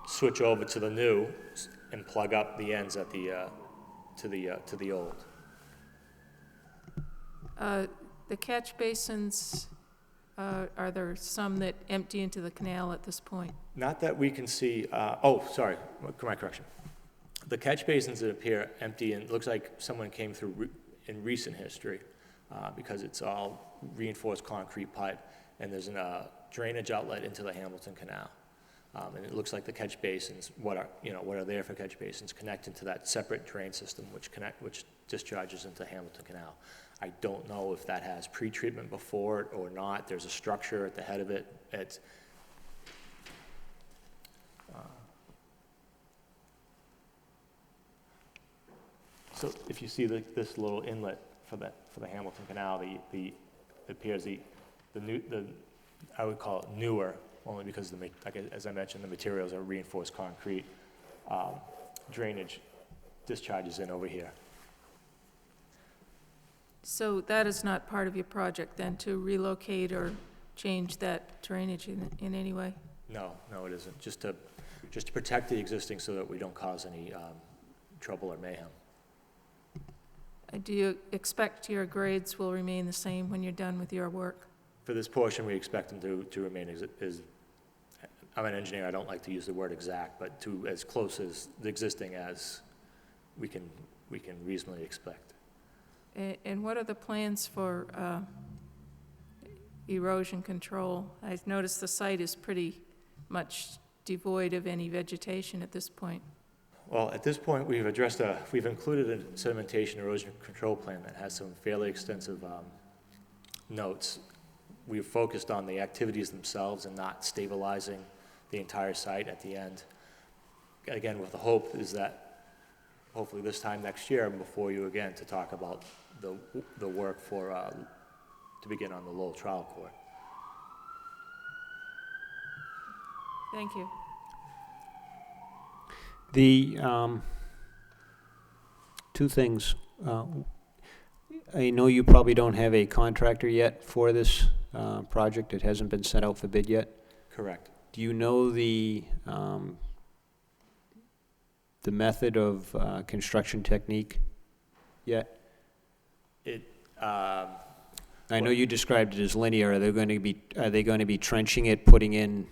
[SPEAKER 14] switch over to the new and plug up the ends at to the old.
[SPEAKER 4] The catch basins, are there some that empty into the canal at this point?
[SPEAKER 14] Not that we can see, sorry, my correction. The catch basins that appear empty, and it looks like someone came through in recent history, because it's all reinforced concrete pipe, and there's a drainage outlet into the Hamilton Canal. And it looks like the catch basins, what are there for catch basins, connect into that separate drain system which discharges into Hamilton Canal. I don't know if that has pre-treatment before it or not. There's a structure at the head of it. So if you see this little inlet for the Hamilton Canal, it appears I would call it newer, only because as I mentioned, the materials are reinforced concrete. Drainage discharges in over here.
[SPEAKER 4] So that is not part of your project then, to relocate or change that drainage in any way?
[SPEAKER 14] No, it isn't. Just to protect the existing so that we don't cause any trouble or mayhem.
[SPEAKER 4] Do you expect your grades will remain the same when you're done with your work?
[SPEAKER 14] For this portion, we expect them to remain as I'm an engineer, I don't like to use the word exact, but to as close as the existing as we can reasonably expect.
[SPEAKER 4] And what are the plans for erosion control? I've noticed the site is pretty much devoid of any vegetation at this point.
[SPEAKER 14] Well, at this point, we've included a sedimentation erosion control plan that has some fairly extensive notes. We've focused on the activities themselves and not stabilizing the entire site at the end. Again, with the hope is that hopefully this time next year, I'm before you again to talk about the work for, to begin on the Lowell trial court.
[SPEAKER 4] Thank you.
[SPEAKER 1] The, two things. I know you probably don't have a contractor yet for this project. It hasn't been sent out for bid yet.
[SPEAKER 14] Correct.
[SPEAKER 1] Do you know the method of construction technique yet? I know you described it as linear. Are they going to be trenching it, putting in,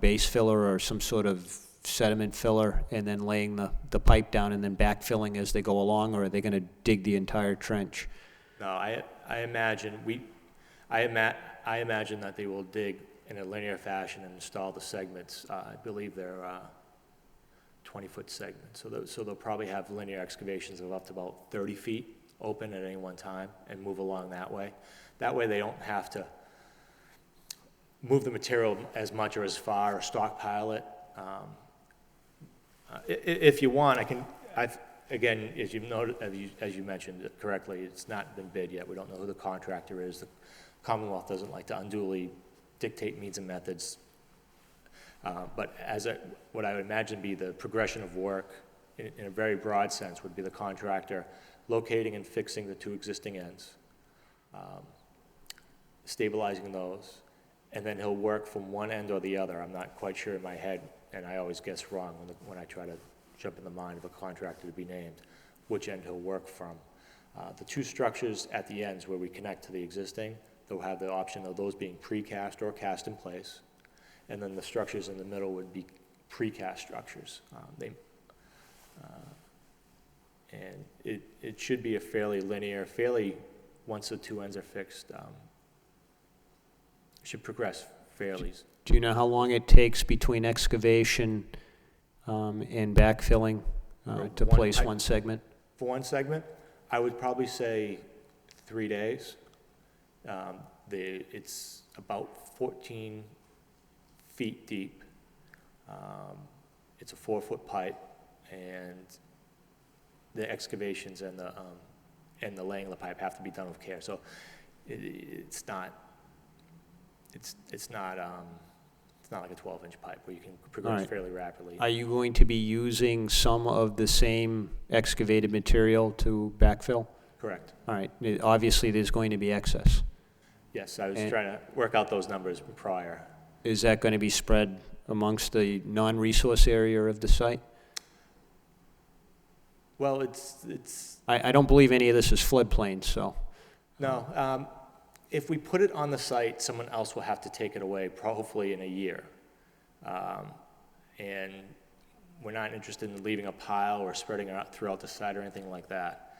[SPEAKER 1] base filler or some sort of sediment filler, and then laying the pipe down and then backfilling as they go along, or are they going to dig the entire trench?
[SPEAKER 14] No, I imagine that they will dig in a linear fashion and install the segments. I believe they're 20-foot segments. So they'll probably have linear excavations of up to about 30 feet open at any one time and move along that way. That way they don't have to move the material as much or as far or stockpile it. If you want, again, as you mentioned correctly, it's not been bid yet. We don't know who the contractor is. The Commonwealth doesn't like to unduly dictate means and methods. But what I would imagine be the progression of work in a very broad sense would be the contractor locating and fixing the two existing ends, stabilizing those, and then he'll work from one end or the other. I'm not quite sure in my head, and I always guess wrong when I try to jump in the mind of a contractor to be named, which end he'll work from. The two structures at the ends where we connect to the existing, they'll have the option of those being precast or cast in place, and then the structures in the middle would be precast structures. And it should be a fairly linear, once the two ends are fixed, should progress fairly.
[SPEAKER 1] Do you know how long it takes between excavation and backfilling to place one segment?
[SPEAKER 14] For one segment, I would probably say 3 days. It's about 14 feet deep. It's a 4-foot pipe, and the excavations and the laying of the pipe have to be done with care. So it's not like a 12-inch pipe where you can progress fairly rapidly.
[SPEAKER 1] Are you going to be using some of the same excavated material to backfill?
[SPEAKER 14] Correct.
[SPEAKER 1] All right. Obviously, there's going to be excess.
[SPEAKER 14] Yes, I was trying to work out those numbers prior.
[SPEAKER 1] Is that going to be spread amongst the non-resource area of the site?
[SPEAKER 14] Well, it's
[SPEAKER 1] I don't believe any of this is floodplain, so.
[SPEAKER 14] No. If we put it on the site, someone else will have to take it away, hopefully in a year. And we're not interested in leaving a pile or spreading it out throughout the site or anything like that.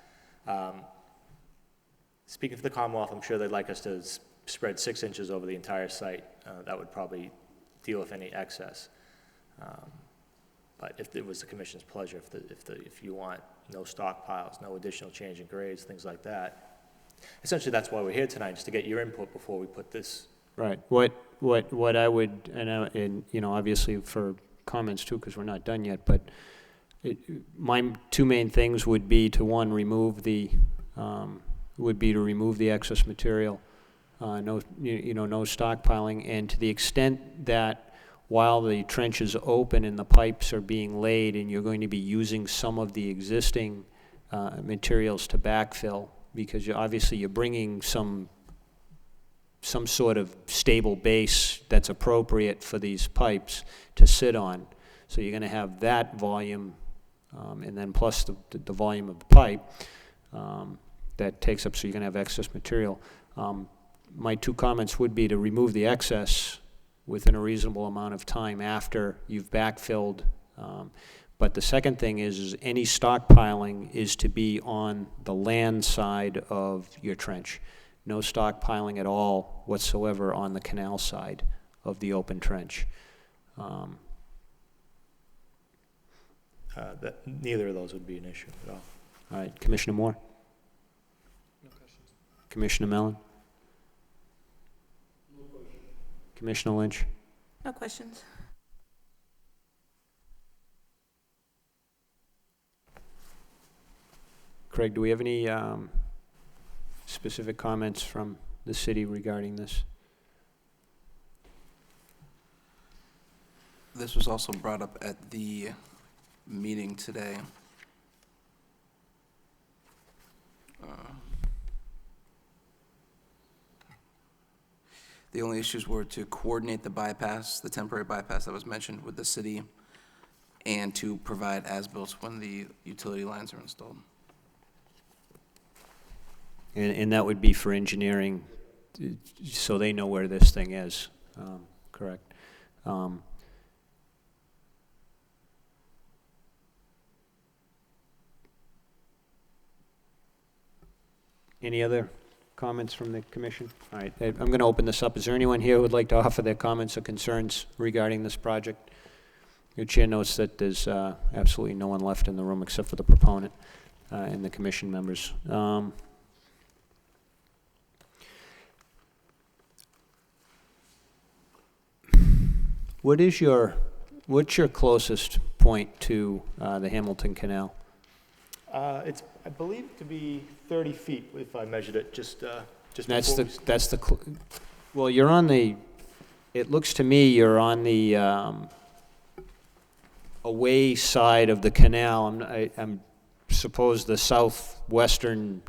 [SPEAKER 14] Speaking for the Commonwealth, I'm sure they'd like us to spread 6 inches over the entire site. That would probably deal with any excess. But if it was the Commission's pleasure, if you want no stockpiles, no additional change in grades, things like that. Essentially, that's why we're here tonight, just to get your input before we put this.
[SPEAKER 1] Right. What I would, and obviously for comments too, because we're not done yet, but my two main things would be to, one, remove the excess material, no stockpiling, and to the extent that while the trench is open and the pipes are being laid and you're going to be using some of the existing materials to backfill, because you're bringing some sort of stable base that's appropriate for these pipes to sit on. So you're going to have that volume, and then plus the volume of the pipe that takes up, so you're going to have excess material. My two comments would be to remove the excess within a reasonable amount of time after you've backfilled. But the second thing is any stockpiling is to be on the land side of your trench. No stockpiling at all whatsoever on the canal side of the open trench.
[SPEAKER 14] Neither of those would be an issue at all.
[SPEAKER 1] All right, Commissioner Moore?
[SPEAKER 5] No questions.
[SPEAKER 1] Commissioner Mellon? Commissioner Lynch?
[SPEAKER 10] No questions.
[SPEAKER 1] Craig, do we have any specific comments from the city regarding this?
[SPEAKER 2] This was also brought up at the meeting today. The only issues were to coordinate the bypass, the temporary bypass that was mentioned with the city, and to provide as-built when the utility lines are installed.
[SPEAKER 1] And that would be for engineering, so they know where this thing is, correct? Any other comments from the commission? All right, I'm going to open this up. Is there anyone here who would like to offer their comments or concerns regarding this project? Your chair notes that there's absolutely no one left in the room except for the proponent and the commission members. What's your closest point to the Hamilton Canal?
[SPEAKER 14] It's, I believe, to be 30 feet if I measured it just
[SPEAKER 1] That's
[SPEAKER 14] before
[SPEAKER 1] the, well, you're on the, it looks to me you're on the away side of the canal. I'm suppose the southwestern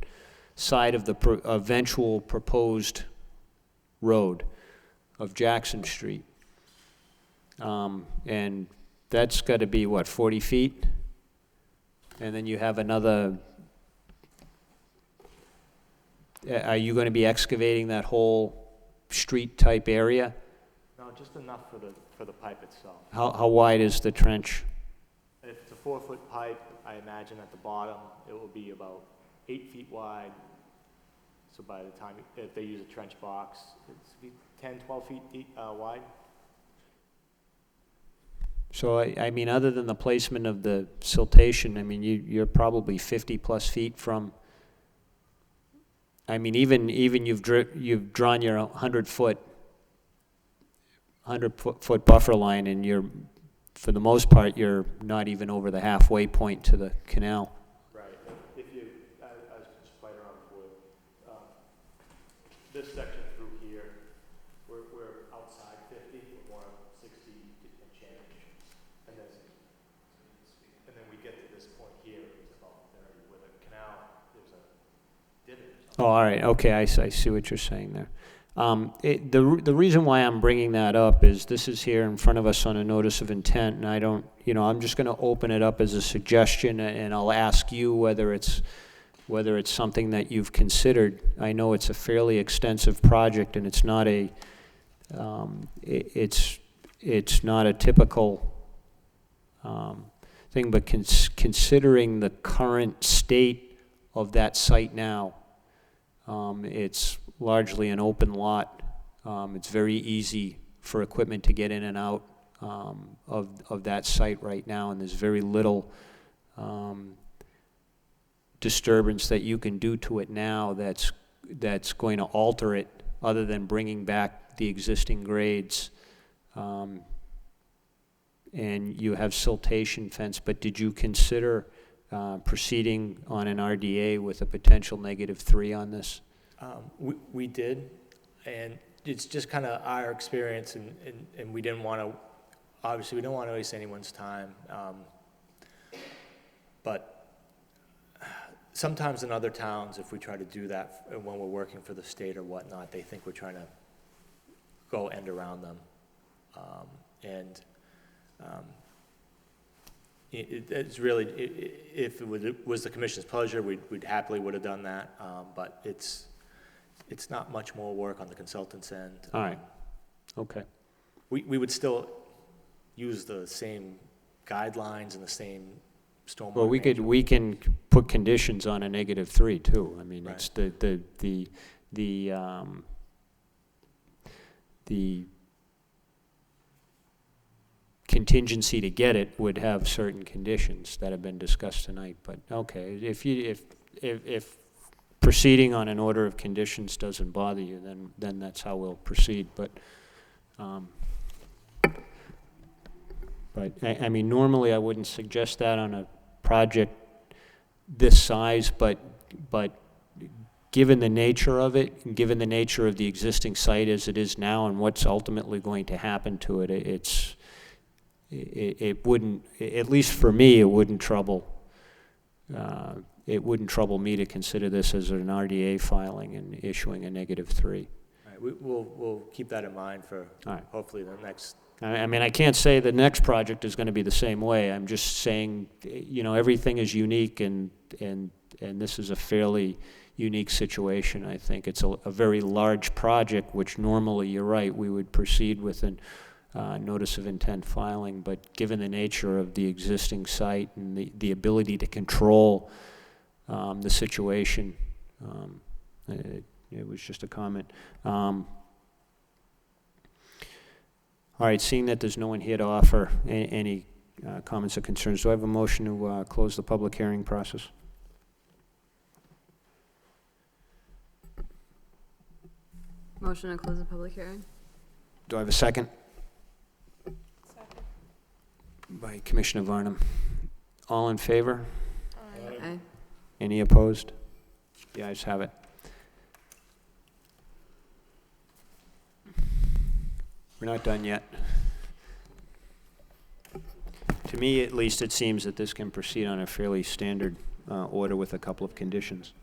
[SPEAKER 1] side of the eventual proposed road of Jackson Street. And that's got to be, what, 40 feet? And then you have another, are you going to be excavating that whole street-type area?
[SPEAKER 14] No, just enough for the pipe itself.
[SPEAKER 1] How wide is the trench?
[SPEAKER 14] If it's a 4-foot pipe, I imagine at the bottom it will be about 8 feet wide. So by the time, if they use a trench box, it's be 10, 12 feet deep, wide.
[SPEAKER 1] So, I mean, other than the placement of the siltation, I mean, you're probably 50-plus feet from, I mean, even you've drawn your 100-foot buffer line, and you're, for the most part, you're not even over the halfway point to the canal.
[SPEAKER 14] Right. If you, I was just playing around with this section through here, we're outside 50, we're more 60 and change. And then we get to this point here, it's about 30, where the canal, there's a divot.
[SPEAKER 1] Oh, all right, okay, I see what you're saying there. The reason why I'm bringing that up is this is here in front of us on a notice of intent, and I don't, I'm just going to open it up as a suggestion, and I'll ask you whether it's something that you've considered. I know it's a fairly extensive project, and it's not a, it's not a typical thing, but considering the current state of that site now, it's largely an open lot. It's very easy for equipment to get in and out of that site right now, and there's very little disturbance that you can do to it now that's going to alter it, other than bringing back the existing grades. And you have siltation fence, but did you consider proceeding on an RDA with a potential -3 on this?
[SPEAKER 14] We did, and it's just kind of our experience, and we didn't want to, obviously, we don't want to waste anyone's time. But sometimes in other towns, if we try to do that when we're working for the state or whatnot, they think we're trying to go end around them. It's really, if it was the commission's pleasure, we'd happily would have done that, but it's not much more work on the consultant's end.
[SPEAKER 1] All right, okay.
[SPEAKER 14] we would still use the same guidelines and the same stormwater.
[SPEAKER 1] Well, we can put conditions on a -3 too. I mean, it's the contingency to get it would have certain conditions that have been discussed tonight, but okay, if proceeding on an order of conditions doesn't bother you, then that's how we'll proceed, but I mean, normally I wouldn't suggest that on a project this size, but given the nature of it, and given the nature of the existing site as it is now and what's ultimately going to happen to it, it wouldn't, at least for me, it wouldn't trouble me to consider this as an RDA filing and issuing a -3.
[SPEAKER 14] All right, we'll keep that in mind for
[SPEAKER 1] All right.
[SPEAKER 14] hopefully the next.
[SPEAKER 1] I mean, I can't say the next project is going to be the same way. I'm just saying, you know, everything is unique, and this is a fairly unique situation. I think it's a very large project, which normally, you're right, we would proceed with an notice of intent filing, but given the nature of the existing site and the ability to control the situation, it was just a comment. All right, seeing that there's no one here to offer any comments or concerns, do I have a motion to close the public hearing process?
[SPEAKER 9] Motion to close the public hearing?
[SPEAKER 1] Do I have a second? Second. By Commissioner Varnum. All in favor?
[SPEAKER 9] Aye.
[SPEAKER 1] Any opposed? The ayes have it. We're not done yet. To me, at least, it seems that this can proceed on a fairly standard order with a couple of conditions.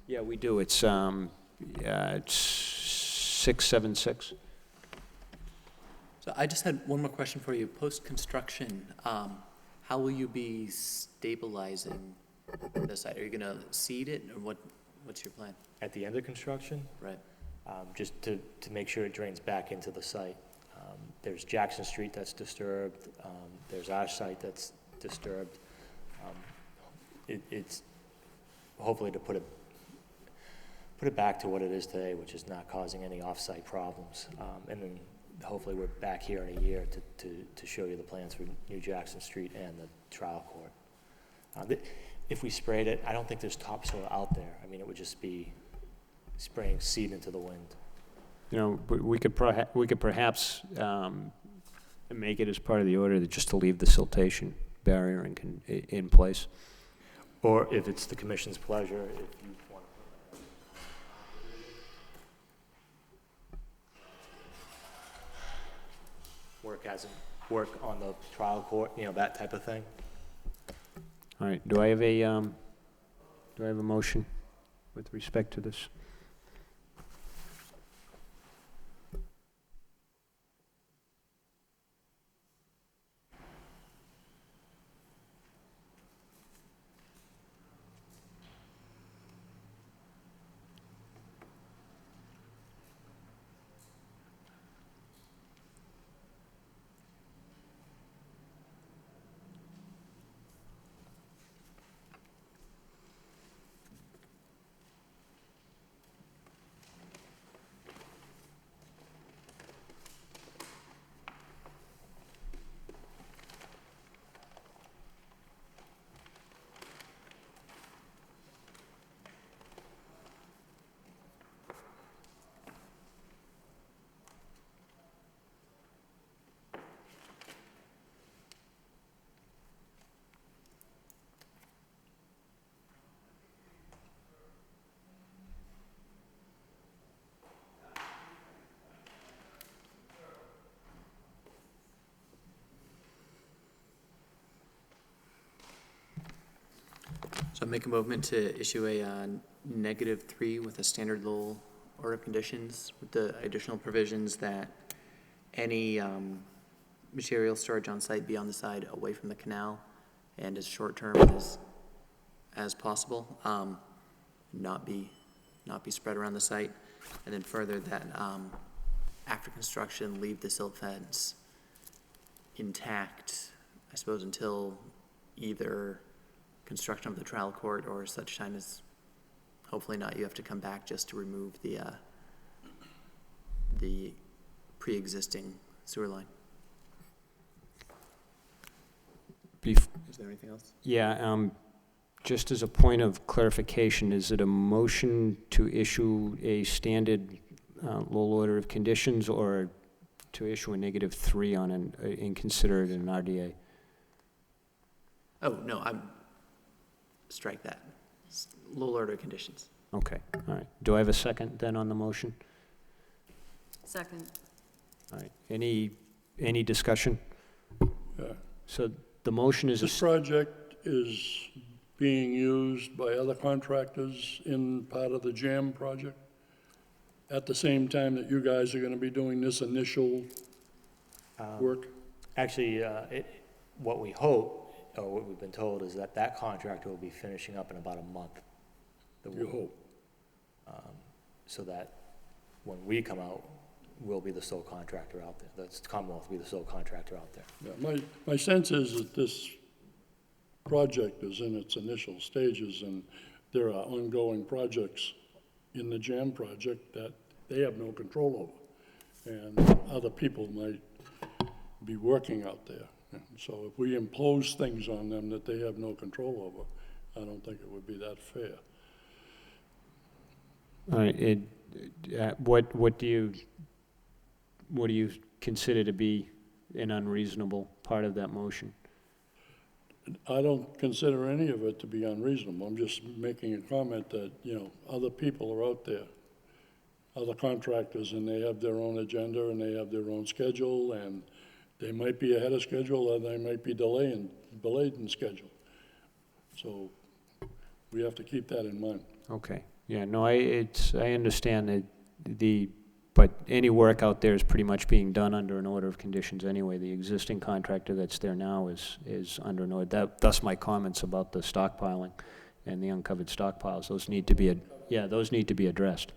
[SPEAKER 1] Yeah, we do. It's 676.
[SPEAKER 5] So I just had one more question for you. Post-construction, how will you be stabilizing the site? Are you gonna seed it, or what's your plan?
[SPEAKER 14] At the end of construction,
[SPEAKER 5] Right.
[SPEAKER 14] just to make sure it drains back into the site. There's Jackson Street that's disturbed, there's our site that's disturbed. It's hopefully to put it back to what it is today, which is not causing any off-site problems. And then hopefully we're back here in a year to show you the plans for New Jackson Street and the trial court. If we sprayed it, I don't think there's topsoil out there. I mean, it would just be spraying seed into the wind.
[SPEAKER 1] You know, we could perhaps make it as part of the order just to leave the siltation barrier in place.
[SPEAKER 14] Or if it's the commission's pleasure, if you want to work on the trial court, you know, that type of thing.
[SPEAKER 1] All right, do I have a motion with respect to this?
[SPEAKER 5] So make a movement to issue a -3 with a standard Lowell order of conditions with the additional provisions that any material storage on site be on the side away from the canal and as short-term as possible, not be spread around the site. And then further that after construction, leave the silt fence intact, I suppose, until either construction of the trial court or such time as, hopefully not, you have to come back just to remove the pre-existing sewer line.
[SPEAKER 1] Bef-
[SPEAKER 5] Is there anything else?
[SPEAKER 1] Yeah, just as a point of clarification, is it a motion to issue a standard low order of conditions, or to issue a -3 on and consider it an RDA?
[SPEAKER 5] Oh, no, strike that. Low order conditions.
[SPEAKER 1] Okay, all right. Do I have a second then on the motion?
[SPEAKER 9] Second.
[SPEAKER 1] All right, any discussion?
[SPEAKER 6] Yeah.
[SPEAKER 1] So the motion is,
[SPEAKER 6] This project is being used by other contractors in part of the JAM project at the same time that you guys are gonna be doing this initial work?
[SPEAKER 14] Actually, what we hope, or what we've been told, is that that contractor will be finishing up in about a month.
[SPEAKER 6] You hope.
[SPEAKER 14] So that when we come out, we'll be the sole contractor out there. The Commonwealth will be the sole contractor out there.
[SPEAKER 6] Yeah, my sense is that this project is in its initial stages, and there are ongoing projects in the JAM project that they have no control over, and other people might be working out there. And so if we impose things on them that they have no control over, I don't think it would be that fair.
[SPEAKER 1] all right, what do you consider to be an unreasonable part of that motion?
[SPEAKER 6] I don't consider any of it to be unreasonable. I'm just making a comment that, other people are out there, other contractors, and they have their own agenda and they have their own schedule, and they might be ahead of schedule or they might be delayed in schedule. So we have to keep that in mind.
[SPEAKER 1] Okay, yeah, no, I understand that but any work out there is pretty much being done under an order of conditions anyway. The existing contractor that's there now is under an order. Thus my comments about the stockpiling and the uncovered stockpiles. Those need to be addressed.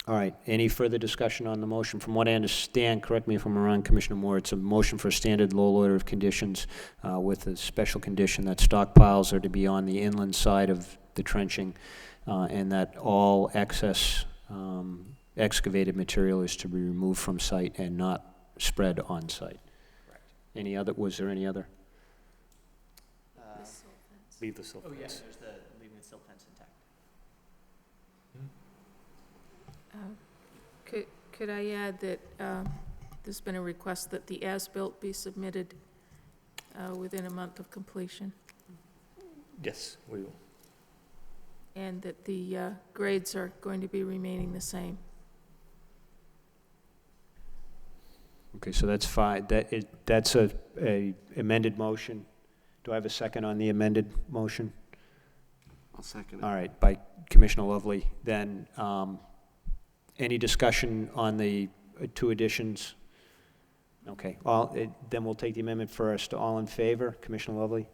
[SPEAKER 1] All right, any further discussion on the motion? From what I understand, correct me if I'm wrong, Commissioner Moore, it's a motion for standard low order of conditions with a special condition that stockpiles are to be on the inland side of the trenching, and that all excess excavated material is to be removed from site and not spread on site.
[SPEAKER 14] Correct.
[SPEAKER 1] Was there any other?
[SPEAKER 14] Leave the silt
[SPEAKER 5] Oh, yeah,
[SPEAKER 14] fence.
[SPEAKER 5] there's the leaving the silt fence intact.
[SPEAKER 4] Could I add that there's been a request that the as-built be submitted within a month of completion,
[SPEAKER 14] Yes, we will.
[SPEAKER 4] and that the grades are going to be remaining the same?
[SPEAKER 1] Okay, so that's fine. That's a amended motion. Do I have a second on the amended motion?
[SPEAKER 7] I'll second it.
[SPEAKER 1] All right, by Commissioner Lovely. Then, any discussion on the two additions? Okay, then we'll take the amendment first. All in favor? Commissioner Lovely?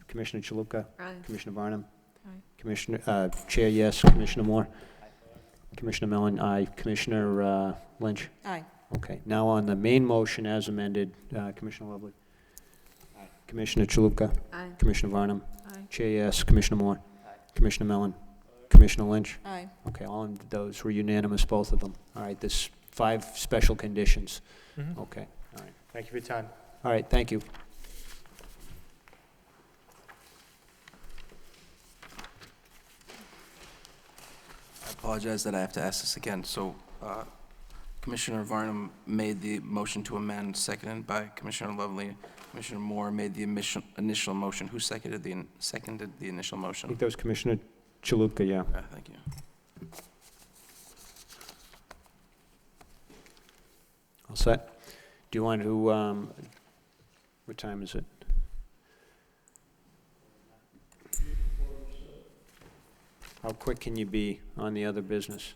[SPEAKER 1] Commissioner Chalupka?
[SPEAKER 9] Aye.
[SPEAKER 1] Commissioner Varnum?
[SPEAKER 4] Aye.
[SPEAKER 1] Commissioner, Chair, yes. Commissioner Moore? Commissioner Mellon, aye. Commissioner Lynch?
[SPEAKER 10] Aye.
[SPEAKER 1] Okay, now on the main motion as amended, Commissioner Lovely? Aye. Commissioner Chalupka?
[SPEAKER 9] Aye.
[SPEAKER 1] Commissioner Varnum?
[SPEAKER 4] Aye.
[SPEAKER 1] Chair, yes. Commissioner Moore? Commissioner Mellon? Commissioner Lynch?
[SPEAKER 10] Aye.
[SPEAKER 1] Okay, all of those were unanimous, both of them. All right, there's 5 special conditions.
[SPEAKER 14] Mhm.
[SPEAKER 1] Okay, all right.
[SPEAKER 14] Thank you for your time.
[SPEAKER 1] All right, thank you.
[SPEAKER 2] I apologize that I have to ask this again. So Commissioner Varnum made the motion to amend, seconded by Commissioner Lovely. Commissioner Moore made the initial motion. Who seconded the initial
[SPEAKER 1] I
[SPEAKER 2] motion?
[SPEAKER 1] think that was Commissioner Chalupka, yeah.
[SPEAKER 2] Thank you.
[SPEAKER 1] All set? Do you want to, what time is it? How quick can you be on the other business?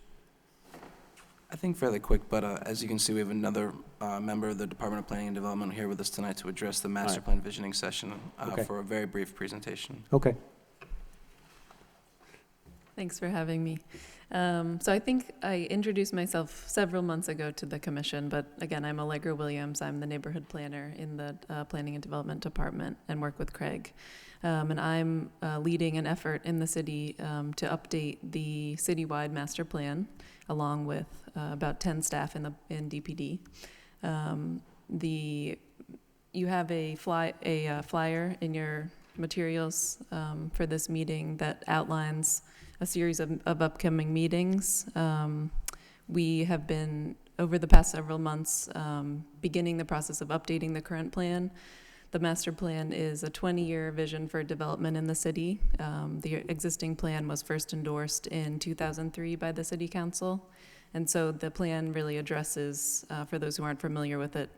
[SPEAKER 2] I think fairly quick, but as you can see, we have another member of the Department of Planning and Development here with us tonight to address the master
[SPEAKER 1] Right.
[SPEAKER 2] plan visioning session
[SPEAKER 1] Okay.
[SPEAKER 2] for a very brief presentation.
[SPEAKER 1] Okay.
[SPEAKER 15] Thanks for having me. So I think I introduced myself several months ago to the commission, but again, I'm Allegra Williams. I'm the neighborhood planner in the Planning and Development Department and work with Craig. And I'm leading an effort in the city to update the citywide master plan, along with about 10 staff in DPD. You have a flyer in your materials for this meeting that outlines a series of upcoming meetings. We have been, over the past several months, beginning the process of updating the current plan. The master plan is a 20-year vision for development in the city. The existing plan was first endorsed in 2003 by the City Council. And so the plan really addresses, for those who aren't familiar with it,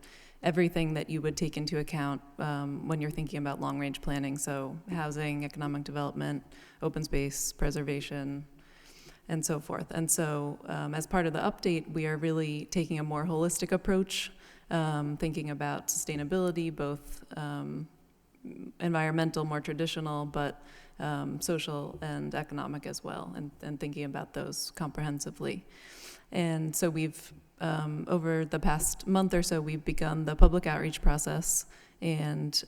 [SPEAKER 15] everything that you would take into account when you're thinking about long-range planning. So housing, economic development, open space, preservation, and so forth. And so as part of the update, we are really taking a more holistic approach, thinking about sustainability, both environmental, more traditional, but social and economic as well, and thinking about those comprehensively. And so we've, over the past month or so, we've begun the public outreach process and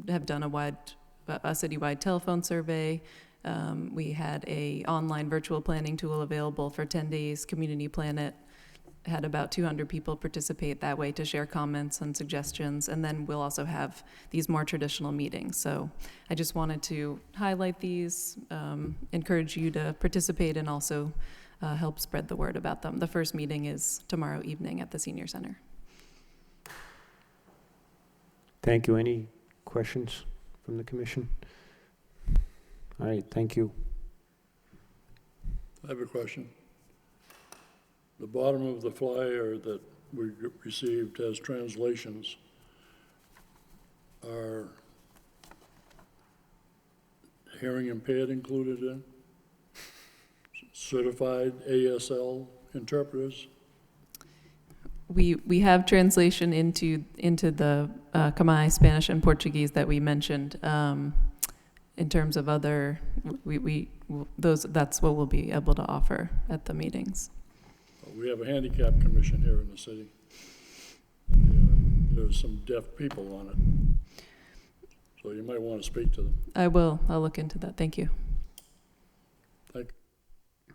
[SPEAKER 15] have done a citywide telephone survey. We had a online virtual planning tool available for 10 days. Community Planet had about 200 people participate that way to share comments and suggestions. And then we'll also have these more traditional meetings. So I just wanted to highlight these, encourage you to participate, and also help spread the word about them. The first meeting is tomorrow evening at the Senior Center.
[SPEAKER 1] Thank you. Any questions from the commission? All right, thank you.
[SPEAKER 6] I have a question. The bottom of the flyer that we received has translations. Are hearing impaired included in? Certified ASL interpreters?
[SPEAKER 15] We have translation into the Khmer, Spanish, and Portuguese that we mentioned. In terms of other, that's what we'll be able to offer at the meetings.
[SPEAKER 6] We have a handicap commission here in the city. There's some deaf people on it. So you might want to speak to them.
[SPEAKER 15] I will. I'll look into that. Thank you.
[SPEAKER 6] Thank you.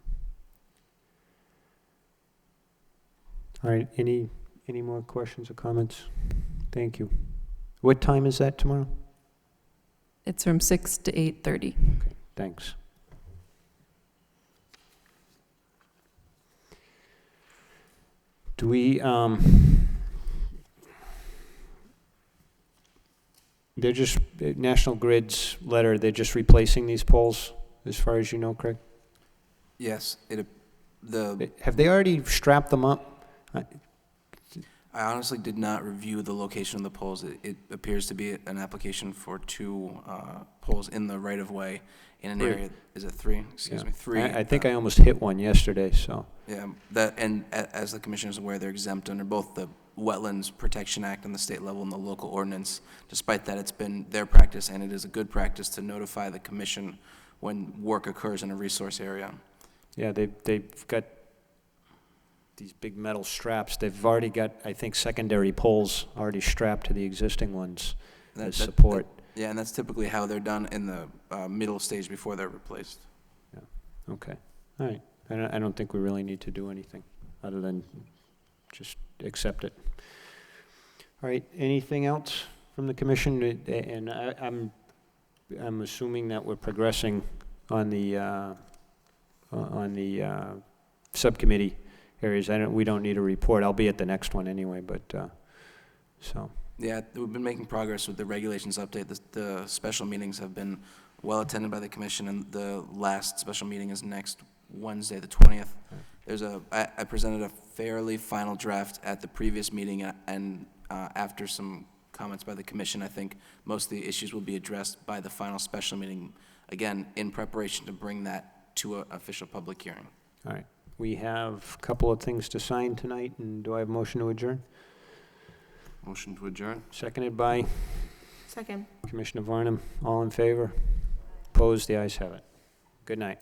[SPEAKER 1] All right, any more questions or comments? Thank you. What time is that tomorrow?
[SPEAKER 15] It's from 6 to 8:30.
[SPEAKER 1] Okay, thanks. Do we, they're just, National Grid's letter, they're just replacing these poles, as far as you know, Craig?
[SPEAKER 2] Yes,
[SPEAKER 1] Have they already strapped them up?
[SPEAKER 2] I honestly did not review the location of the poles. It appears to be an application for 2 poles in the right-of-way in an area. Is it 3? Excuse me, 3.
[SPEAKER 1] I think I almost hit one yesterday, so.
[SPEAKER 2] Yeah, and as the commissioner is aware, they're exempt under both the Wetlands Protection Act on the state level and the local ordinance. Despite that, it's been their practice, and it is a good practice to notify the commission when work occurs in a resource area.
[SPEAKER 1] Yeah, they've got these big metal straps. They've already got, I think, secondary poles already strapped to the existing ones as support.
[SPEAKER 2] Yeah, and that's typically how they're done in the middle stage before they're replaced.
[SPEAKER 1] Yeah. Okay. All right. I don't think we really need to do anything other than just accept it. All right. Anything else from the commission? And I'm assuming that we're progressing on the subcommittee areas. We don't need a report. I'll be at the next one anyway, but so.
[SPEAKER 2] Yeah, we've been making progress with the regulations update. The special meetings have been well attended by the commission, and the last special meeting is next Wednesday, the 20th. I presented a fairly final draft at the previous meeting, and after some comments by the commission, I think most of the issues will be addressed by the final special meeting, again, in preparation to bring that to an official public hearing.
[SPEAKER 1] All right. We have a couple of things to sign tonight, and do I have a motion to adjourn?
[SPEAKER 7] Motion to adjourn.
[SPEAKER 1] Seconded by
[SPEAKER 10] Second.
[SPEAKER 1] Commissioner Varnum. All in favor? Opposed? The ayes have it. Good night.